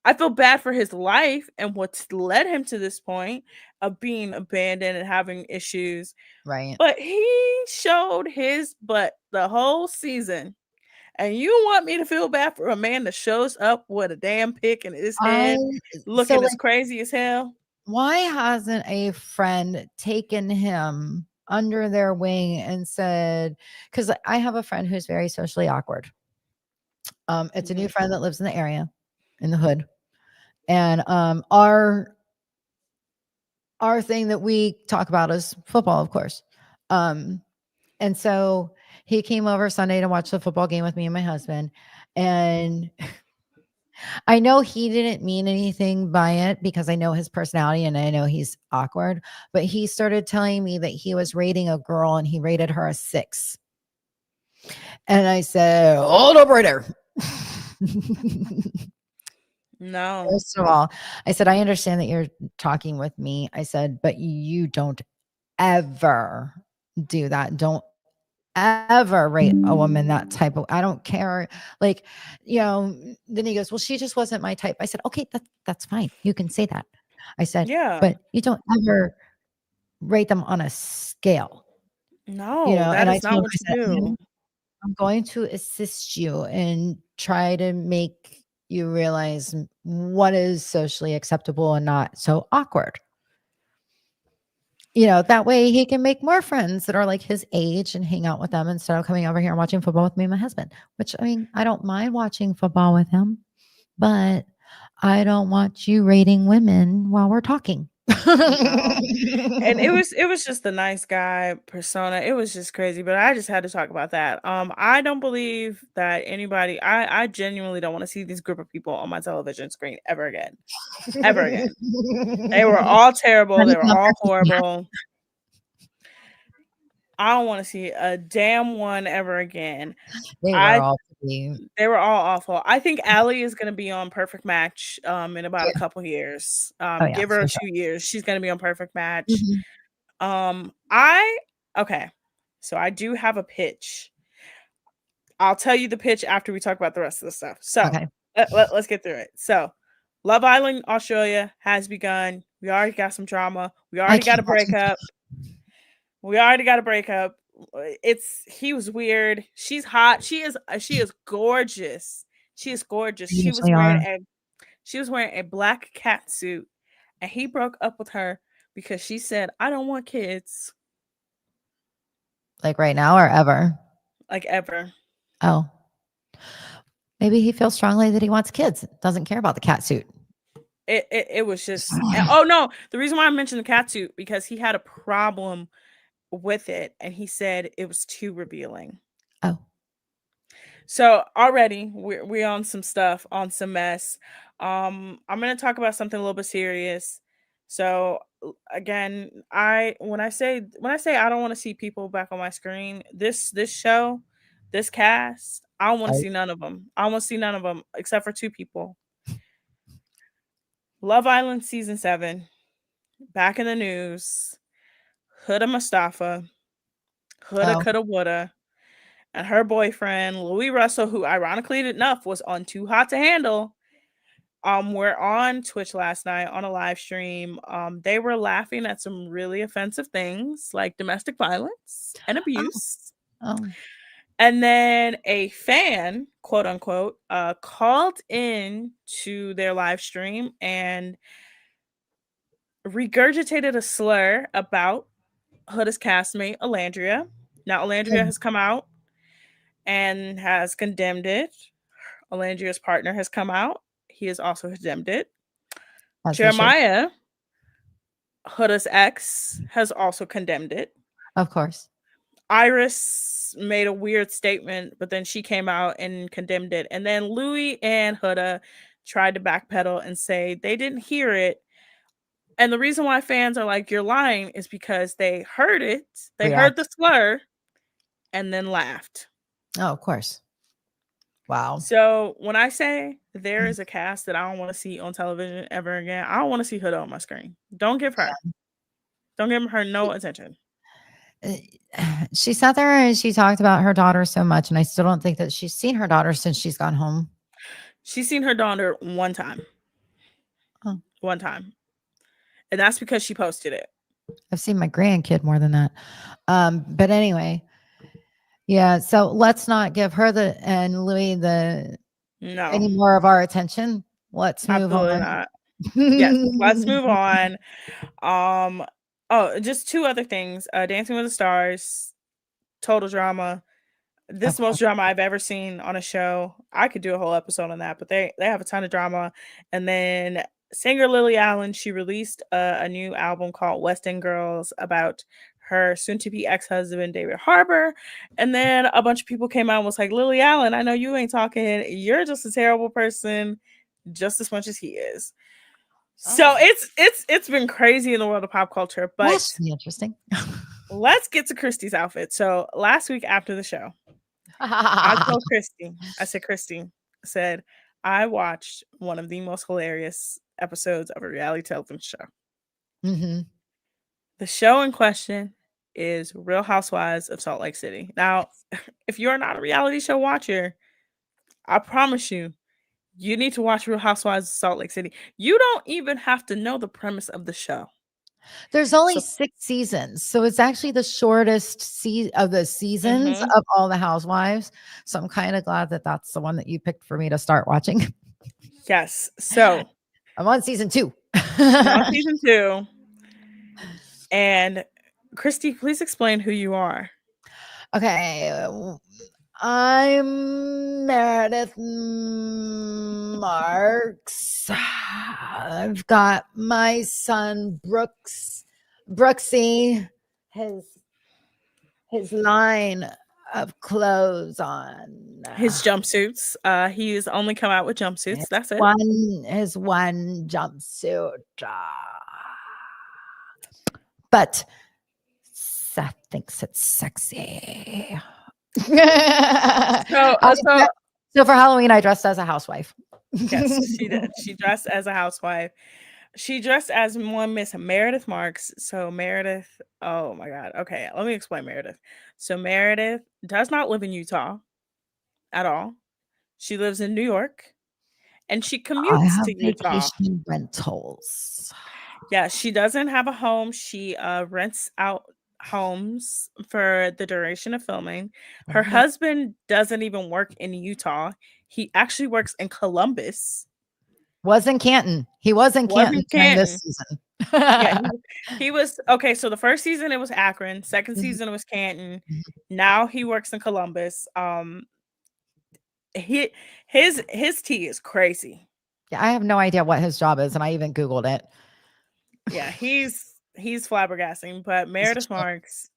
A: I feel bad for his life and what's led him to this point of being abandoned and having issues.
B: Right.
A: But he showed his butt the whole season. And you want me to feel bad for a man that shows up with a damn pick in his
B: I
A: head,
B: so,
A: looking as
B: like,
A: crazy as hell?
B: why hasn't a friend taken him under their wing and said, because I have a friend who's very socially awkward. It's a new
A: Mhm.
B: friend that lives in the area, in the hood. And our thing that we talk about is football, of course. Um, and so he came over Sunday to watch the football game with me and my husband. And I know he didn't mean anything by it because I know his personality and I know he's awkward, but he started telling me that he was rating a girl and he rated her a 6. And I said, hold up right there.
A: No.
B: First of all, I said, I understand that you're talking with me. I said, but you don't ever do that. Don't ever rate a woman that type of, I don't care. Like, then he goes, well, she just wasn't my type. I said, okay, that's fine. You can say that. I said,
A: Yeah.
B: but you don't ever rate them on a scale,
A: No, that
B: and I
A: is not
B: told him,
A: what
B: I
A: you
B: said,
A: do.
B: I'm going to assist you and try to make you realize what is socially acceptable and not so awkward. That way he can make more friends that are like his age and hang out with them instead of coming over here and watching football with me and my husband, which I mean, I don't mind watching football with him, but I don't want you rating women while we're talking.
A: No. And it was just the nice guy persona. It was just crazy, but I just had to talk about that. I don't believe that anybody I genuinely don't want to see this group of people on my television screen ever again. Ever again. They were all terrible. They were all horrible. I don't want to see a damn one ever again.
B: They were
A: I
B: all pretty.
A: They were all awful. I think Allie is gonna be on Perfect Match, in about a
B: Yeah.
A: couple years.
B: Oh yeah,
A: Give her
B: for sure.
A: 2 years. She's gonna be on Perfect Match.
B: Mhm.
A: I okay. So I do have a pitch. I'll tell you the pitch after we talk about the rest of the stuff. So
B: Okay.
A: let's get through it. So Love Island Australia has begun. We already got some drama. We
B: I
A: already got
B: keep
A: a
B: watching.
A: breakup. We already got a breakup. He was weird. She's hot. She is gorgeous. She is gorgeous.
B: They usually are.
A: She was wearing a black cat suit, and he broke up with her because she said, "I don't want kids."
B: Like right now or ever.
A: Like ever.
B: Oh, maybe he feels strongly that he wants kids. Doesn't care about the cat suit.
A: It was just oh no, the reason why I mentioned the cat suit because he had a problem with it and he said it was too revealing.
B: Oh,
A: So already we're on some stuff, on some mess. I'm gonna talk about something a little bit serious. So again, when I say I don't want to see people back on my screen, this show, this cast, I don't want to
B: oh,
A: see none of them. I don't want to see none of them except for 2 people. Love Island season 7, back in the news. Huda Mustafa, Huda
B: oh,
A: Coulda Woulda, and her boyfriend Louis Russell, who ironically enough was on Too Hot to Handle. Were on Twitch last night on a live stream. They were laughing at some really offensive things like domestic violence and
B: oh,
A: abuse.
B: oh.
A: And then a fan, quote unquote, called in to their live stream and regurgitated a slur about Huda's castmate, Alandria. Now, Alandria
B: Oh,
A: has come out and has condemned it. Alandria's partner has come out. He has also condemned it.
B: as they should.
A: Jeremiah, Huda's ex, has also condemned it.
B: Of course.
A: Iris made a weird statement, but then she came out and condemned it. And then Louis and Huda tried to backpedal and say they didn't hear it. And the reason why fans are like, you're lying is because they heard it, they heard the
B: React.
A: slur, and then laughed.
B: Oh, of course. Wow.
A: So when I say there is a cast that I don't want to see on television ever again, I don't want to see Huda on my screen. Don't give her no attention.
B: Uh, She sat there and she talked about her daughter so much, and I still don't think that she's seen her daughter since she's gone home.
A: She's seen her daughter one time.
B: Oh.
A: One time. And that's because she posted it.
B: I've seen my grandkid more than that. But anyway, yeah. So let's not give her and Louis any
A: No,
B: more of our attention. Let's move
A: absolutely
B: on.
A: not. Yes, let's move on. Oh, just two other things. Dancing with the Stars, total drama. This is the most drama I've ever seen on a show. I could do a whole episode on that, but they have a ton of drama. And then singer Lily Allen, she released a new album called West End Girls about her soon-to-be ex-husband David Harbour. And then a bunch of people came out and was like, Lily Allen, I know you ain't talking. You're just a terrible person, just as much as he is. So it's been crazy in the world of pop culture. But
B: that's interesting.
A: Let's get to Christy's outfit. So last week after the show, I told Christy, I said, I watched one of the most hilarious episodes of a reality television show.
B: Mm-hmm.
A: The show in question is Real Housewives of Salt Lake City. Now, if you're not a reality show watcher, I promise you, you need to watch Real Housewives of Salt Lake City. You don't even have to know the premise of the show.
B: There's only 6 seasons, so it's actually the shortest of the seasons of all the Housewives. So I'm kind of glad that that's the one that you picked for me to start watching.
A: Yes. So
B: I'm on season 2.
A: On season 2. And Christy, please explain who you are.
B: Okay. I'm Meredith Marks. I've got my son Brooksy, his line of clothes on.
A: His jumpsuits. He's only come out with jumpsuits. That's it.
B: His one jumpsuit. But Seth thinks it's sexy. So for Halloween, I dressed as a housewife.
A: Yes, she did. She dressed as a housewife. She dressed as one Miss Meredith Marks. So Meredith, oh my God. Okay, let me explain Meredith. So Meredith does not live in Utah at all. She lives in New York, and she commutes to Utah.
B: Vacation rentals.
A: Yeah, she doesn't have a home. She rents out homes for the duration of filming. Her husband doesn't even work in Utah. He actually works in Columbus.
B: Was in Canton. He was in Canton during this season.
A: Yeah, he was okay. So the first season it was Akron. Second season it was Canton. Now he works in Columbus. His tea is crazy.
B: Yeah, I have no idea what his job is, and I even Googled it.
A: Yeah, he's flabbergasting. But Meredith Marks,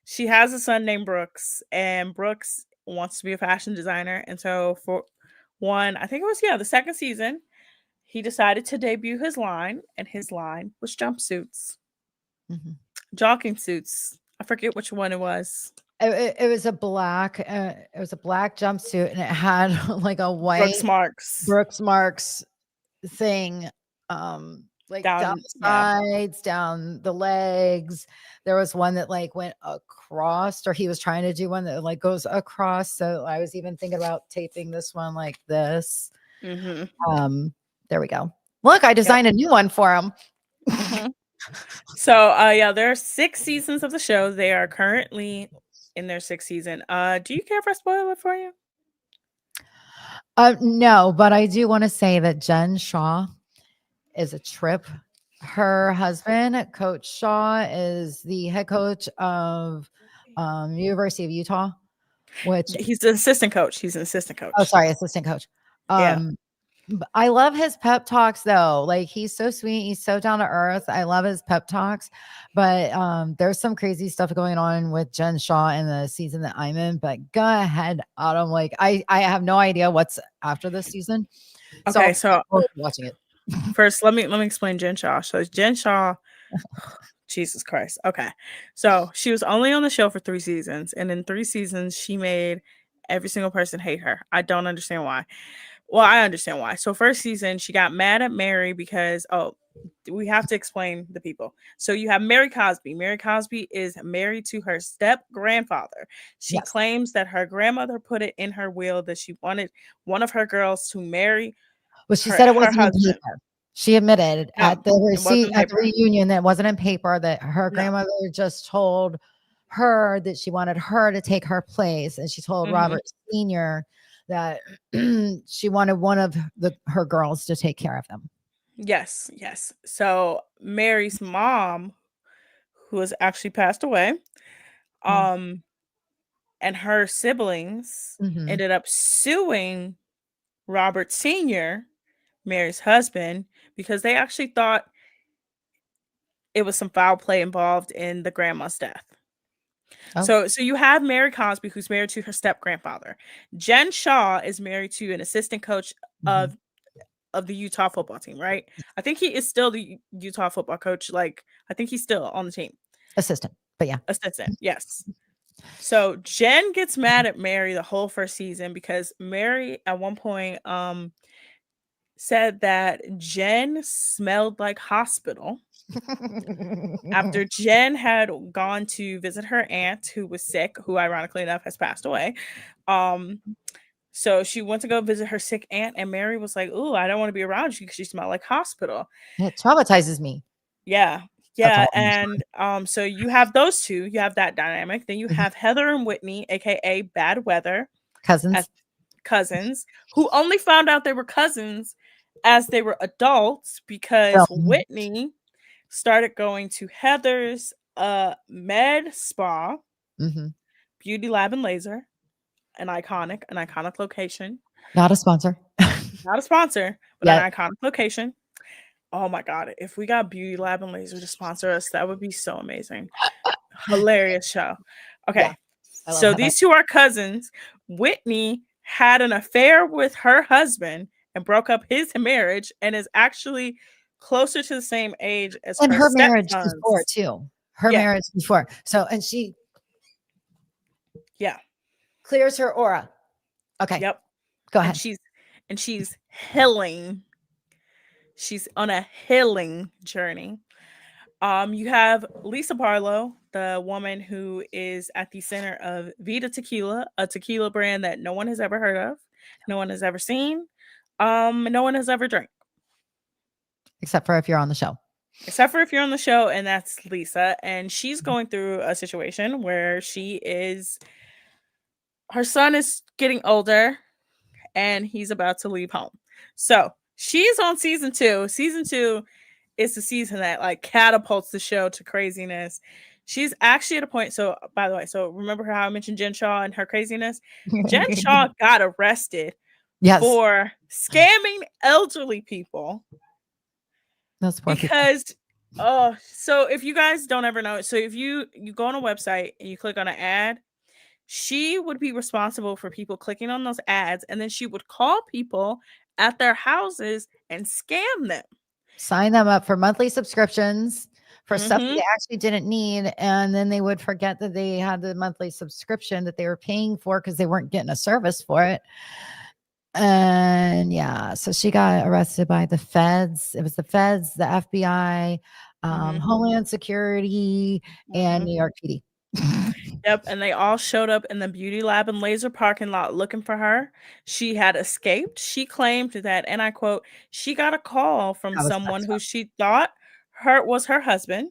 A: she has a son named Brooks, and Brooks wants to be a fashion designer. And so for one, I think it was the second season, he decided to debut his line, and his line was jumpsuits, jogging suits. I forget which one it was.
B: It was a black. It was a black jumpsuit, and it had like a white Brooks Marks thing. Like down the sides, down the legs. There was one that like went across, or he was trying to do one that like goes across. So I was even thinking about taping this one like this. There we go. Look, I designed a new one for him.
A: So there are 6 seasons of the show. They are currently in their 6th season. Do you care if I spoil it for you?
B: No, but I do want to say that Jen Shaw is a trip. Her husband, Coach Shaw, is the head coach of University of Utah, which
A: he's an assistant coach. Assistant
B: coach. I love his pep talks though. Like he's so sweet. He's so down to earth. I love his pep talks, but there's some crazy stuff going on with Jen Shaw in the season that I'm in, but go ahead, Autumn. Like I have no idea what's after this season.
A: Okay. So
B: watching it.
A: First, let me explain Jen Shaw. So Jen Shaw, Jesus Christ. Okay. So she was only on the show for 3 seasons, and in 3 seasons she made every single person hate her. I don't understand why. Well, I understand why. So first season, she got mad at Mary because we have to explain the people. So you have Mary Cosby. Mary Cosby is married to her step grandfather. She
B: Yes.
A: claims that her grandmother put it in her will that she wanted one of her girls to marry
B: Well, she said it
A: her
B: wasn't in
A: husband.
B: paper. She admitted
A: No,
B: at the
A: it wasn't
B: at the
A: paper.
B: reunion that it wasn't in paper, that her
A: No.
B: grandmother just told her that she wanted her to take her place, and she told
A: Mhm.
B: Robert Sr. that she wanted one of her girls to take care of them.
A: Yes, yes. So Mary's mom, who has actually passed away,
B: Oh.
A: um, and her siblings
B: Mhm.
A: ended up suing Robert Sr., Mary's husband, because they actually thought it was some foul play involved in the grandma's death.
B: Oh.
A: So you have Mary Cosby, who's married to her step grandfather. Jen Shaw is married to an assistant coach
B: Mhm.
A: of the Utah football team, right? I think he is still the Utah football coach. Like, I think he's still on the team.
B: Assistant, but yeah.
A: Assistant, yes. So Jen gets mad at Mary the whole first season because Mary at one point said that Jen smelled like hospital after Jen had gone to visit her aunt who was sick, who ironically enough has passed away. So she went to go visit her sick aunt, and Mary was like, "Ooh, I don't want to be around you because you smell like hospital."
B: It traumatizes me.
A: Yeah.
B: That's
A: Yeah,
B: all I'm
A: and so you have those two, you have that dynamic. Then you
B: Mhm.
A: have Heather and Whitney, aka Bad Weather, as
B: Cousins.
A: cousins, who only found out they were cousins as they were adults because
B: Film.
A: Whitney started going to Heather's med spa,
B: Mhm.
A: Beauty Lab and Laser, an iconic location.
B: Not a sponsor.
A: Not a sponsor, but
B: Yeah.
A: an iconic location. Oh my god, if we got Beauty Lab and Laser to sponsor us, that would be so amazing. Hilarious show.
B: Yeah.
A: Okay.
B: I love
A: So
B: Heather.
A: these two are cousins. Whitney had an affair with her husband and broke up his marriage and is actually closer to the same age as
B: And
A: her
B: her marriage before
A: stepsons.
B: too. Her
A: Yeah.
B: marriage before. So, and she
A: Yeah.
B: clears her aura. Okay,
A: Yep.
B: go
A: And
B: ahead.
A: she's healing. She's on a healing journey. You have Lisa Barlow, the woman who is at the center of Vita Tequila, a tequila brand that no one has ever heard of, no one has ever seen, no one has ever drank,
B: Except for if you're on the show.
A: except for if you're on the show, and that's Lisa. And she's going through a situation where her son is getting older, and he's about to leave home. So she's on season 2. Season 2 is the season that like catapults the show to craziness. She's actually at a point. So, by the way, so remember how I mentioned Jen Shaw and her craziness? Jen Shaw got arrested
B: Yes.
A: for scamming elderly people
B: Those poor people.
A: because so if you guys don't ever know, so if you go on a website and you click on an ad, she would be responsible for people clicking on those ads, and then she would call people at their houses and scam them.
B: Sign them up for monthly subscriptions for stuff
A: Mm-hmm.
B: they actually didn't need. And then they would forget that they had the monthly subscription that they were paying for because they weren't getting a service for it. And yeah, so she got arrested by the feds. It was the feds, the FBI,
A: Mm-hmm.
B: Homeland Security, and New York PD.
A: Yep, and they all showed up in the Beauty Lab and Laser parking lot looking for her. She had escaped. She claimed that, and I quote, she got a call from
B: That was
A: someone
B: messed
A: who
B: up.
A: she thought was her husband,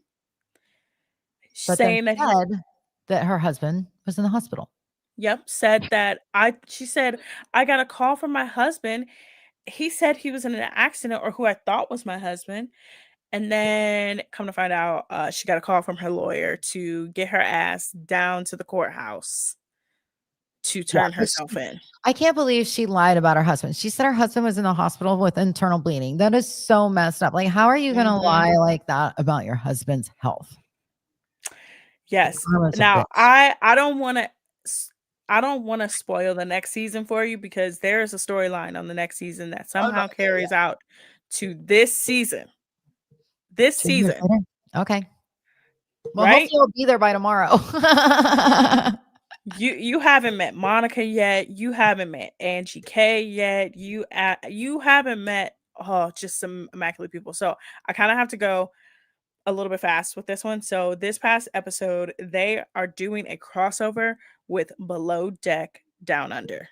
B: But then
A: saying that he,
B: said that her husband was in the hospital.
A: yep, she said, I got a call from my husband. He said he was in an accident, or who I thought was my husband. And then come to find out, she got a call from her lawyer to get her ass down to the courthouse to
B: Yeah,
A: turn herself in.
B: I can't believe she lied about her husband. She said her husband was in the hospital with internal bleeding. That is so messed up. Like, how are you going to
A: Mhm.
B: lie like that about your husband's health?
A: Yes.
B: Karma's a
A: Now,
B: bitch.
A: I don't want to spoil the next season for you because there is a storyline on the next season that
B: Oh, no,
A: somehow carries out to this season. This
B: 2 years
A: season,
B: later. Okay. Well,
A: right?
B: hopefully I'll be there by tomorrow.
A: You haven't met Monica yet. You haven't met Angie K yet. You haven't met just some immaculate people. So I kind of have to go a little bit fast with this one. So this past episode, they are doing a crossover with Below Deck Down Under.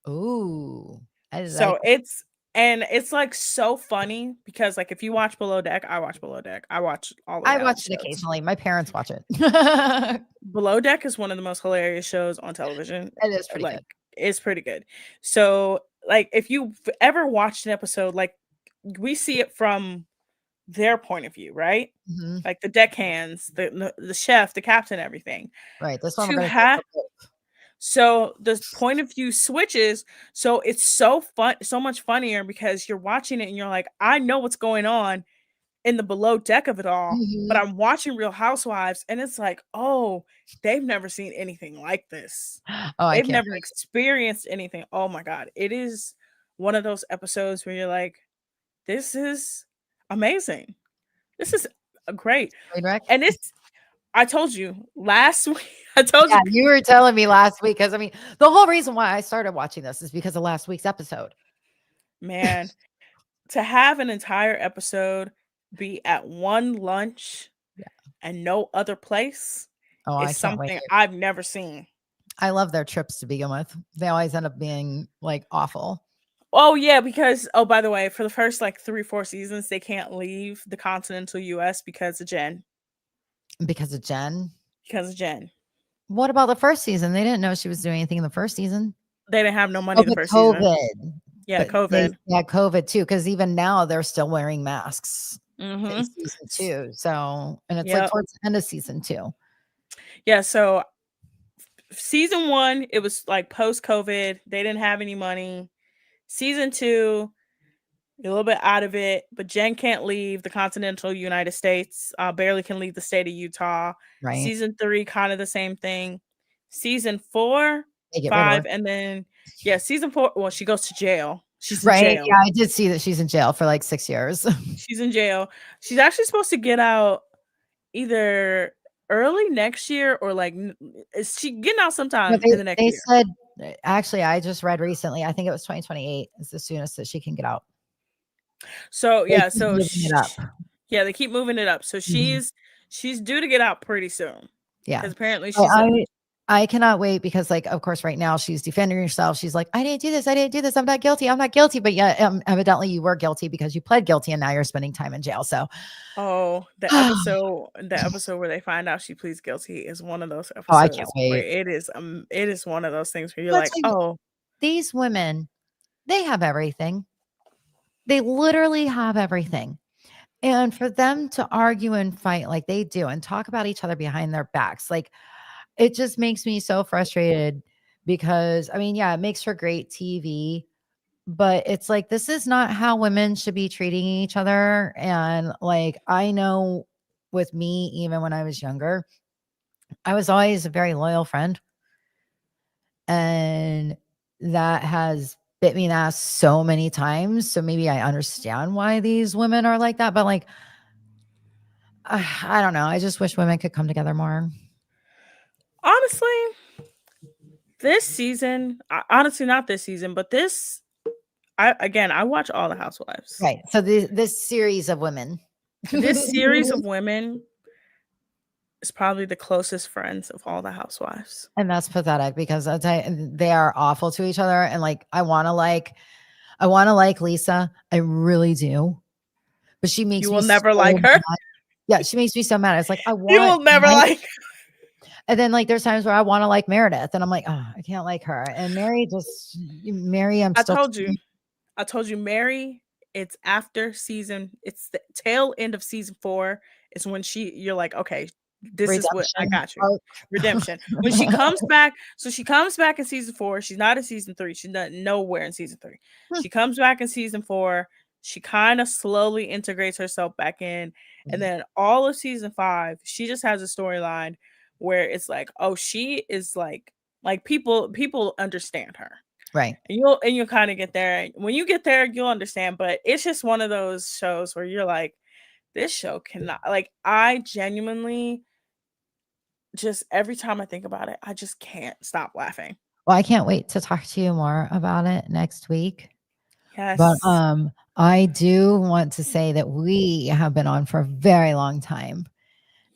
B: Ooh, I like
A: So it's like so funny because like if you watch Below Deck, I watch Below Deck. I watch all the
B: I
A: reality
B: watch it
A: shows.
B: occasionally. My parents watch it.
A: Below Deck is one of the most hilarious shows on television.
B: It is pretty
A: Like
B: good.
A: it's pretty good. So like if you've ever watched an episode, like we see it from their point of view, right?
B: Mhm.
A: Like the deckhands, the chef, the captain, everything.
B: Right, this one we're
A: To
B: gonna say
A: have
B: for both.
A: so the point of view switches, so it's so fun, so much funnier because you're watching it and you're like, I know what's going on in the below deck of it all, but
B: Mhm.
A: I'm watching Real Housewives and it's like, oh, they've never seen anything like this.
B: Oh, I
A: They've
B: can't
A: never
B: wait.
A: experienced anything. Oh my god, it is one of those episodes where you're like, this is amazing. This is great.
B: Trainwreck?
A: And it's I told you last week. I told
B: Yeah,
A: you,
B: you were telling me last week because I mean, the whole reason why I started watching this is because of last week's episode.
A: man, to have an entire episode be at one lunch
B: Yeah.
A: and no other place
B: Oh, I
A: is
B: can't wait.
A: something I've never seen.
B: I love their trips to begin with. They always end up being like awful
A: Oh yeah, because oh by the way, for the first like 3, 4 seasons, they can't leave the continental US because of Jen.
B: because of Jen.
A: Because of Jen.
B: What about the first season? They didn't know she was doing anything in the first season.
A: They didn't have no money
B: Oh,
A: the
B: but
A: first season.
B: COVID.
A: Yeah,
B: But they
A: COVID.
B: had COVID too, because even now they're still wearing masks in
A: Mm-hmm.
B: season 2. So, and it's like
A: Yep.
B: towards the end of season 2.
A: Yeah, so season 1, it was like post COVID. They didn't have any money. Season 2, a little bit out of it, but Jen can't leave the continental United States. Barely can leave the state of Utah.
B: Right?
A: Season 3, kind of the same thing. Season 4,
B: They get rid of
A: 5,
B: her.
A: and then yeah, season 4. Well, she goes to jail. She's in
B: Right?
A: jail.
B: Yeah, I did see that she's in jail for like 6 years.
A: She's in jail. She's actually supposed to get out either early next year or like is she getting out
B: No,
A: sometime
B: they
A: in the next
B: they
A: year?
B: said actually, I just read recently, I think it was 2028 is the soonest that she can get out.
A: So
B: They
A: yeah,
B: keep
A: so
B: moving it up.
A: yeah, they keep moving it up. So
B: Mhm.
A: she's due to get out pretty soon
B: Yeah.
A: because apparently
B: So
A: she's a
B: I cannot wait because, like, of course, right now she's defending herself. She's like, "I didn't do this. I didn't do this. I'm not guilty. I'm not guilty." But yeah, evidently you were guilty because you pled guilty and now you're spending time in jail. So,
A: oh the episode where they find out she pleads guilty is one of those
B: oh, I can't
A: episodes where
B: wait.
A: it is one of those things where you're
B: But
A: like, oh,
B: these women, they have everything. They literally have everything. And for them to argue and fight like they do and talk about each other behind their backs, like it just makes me so frustrated because I mean, yeah, it makes for great TV, but it's like this is not how women should be treating each other. And like I know with me, even when I was younger, I was always a very loyal friend. And that has bit me in the ass so many times. So maybe I understand why these women are like that. But like, I don't know. I just wish women could come together more.
A: honestly, this season, honestly not this season, but this I watch all the Housewives.
B: Right. So this series of women.
A: This series of women is probably the closest friends of all the Housewives.
B: And that's pathetic because they are awful to each other. And like, I want to like Lisa. I really do. But she makes
A: You
B: me
A: will
B: so
A: never like her.
B: mad. Yeah, she makes me so mad. It's like, I
A: You
B: want
A: will never
B: Mike.
A: like.
B: And then like, there's times where I want to like Meredith and I'm like, oh, I can't like her. And Mary, I'm
A: I
B: still,
A: told you, Mary. It's after season. It's the tail end of season 4. It's when you're like, okay, this is what I
B: redemption.
A: got you. Redemption. When she comes back, so she comes back in season 4. She's not in season 3. She's not nowhere in season 3. She comes back in season 4. She kind of slowly integrates herself back in, and then all of season 5, she just has a storyline where it's like, oh, she is like people understand her.
B: Right.
A: And you'll kind of get there. When you get there, you'll understand. But it's just one of those shows where you're like, this show cannot, like, I genuinely just every time I think about it, I just can't stop laughing.
B: Well, I can't wait to talk to you more about it next week. But
A: Yes.
B: I do want to say that we have been on for a very long time.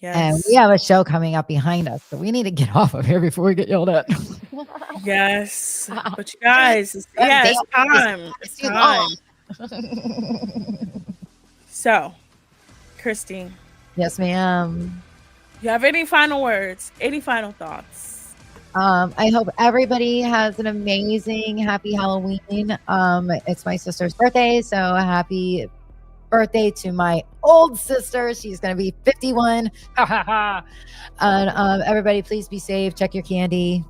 B: And we
A: Yes.
B: have a show coming up behind us, so we need to get off of here before we get yelled at.
A: Yes. But you guys,
B: Them
A: it's
B: damn
A: time. It's
B: is too
A: time.
B: long.
A: So, Christine,
B: Yes, ma'am.
A: you have any final words? Any final thoughts?
B: I hope everybody has an amazing, happy Halloween. It's my sister's birthday, so happy birthday to my old sister. She's going to be 51. And everybody, please be safe. Check your candy.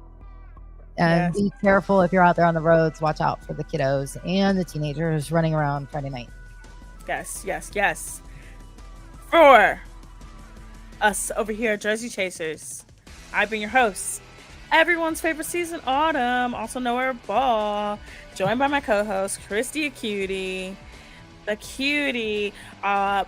B: And
A: Yes.
B: be careful if you're out there on the roads. Watch out for the kiddos and the teenagers running around Friday night.
A: Yes, yes, yes. For us over here at Jersey Chasers, I've been your host, everyone's favorite season, Autumn, also Nowhere Ball, joined by my co-host, Christy a Cutie, the Cutie.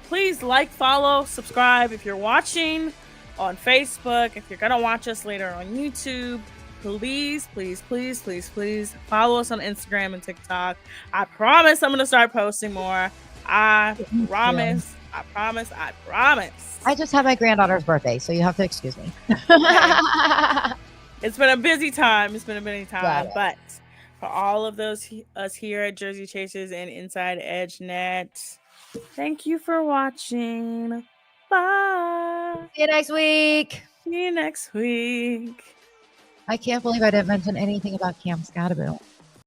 A: Please like, follow, subscribe if you're watching on Facebook. If you're gonna watch us later on YouTube, please, please, please, please, please follow us on Instagram and TikTok. I promise I'm gonna start posting more. I promise. I promise. I promise.
B: I just had my granddaughter's birthday, so you have to excuse me.
A: It's been a busy time. It's been a busy time.
B: Got it.
A: But for all of those us here at Jersey Chasers and Inside Edge Net, thank you for watching. Bye.
B: See you next week.
A: See you next week.
B: I can't believe I didn't mention anything about Cam Scatterbill.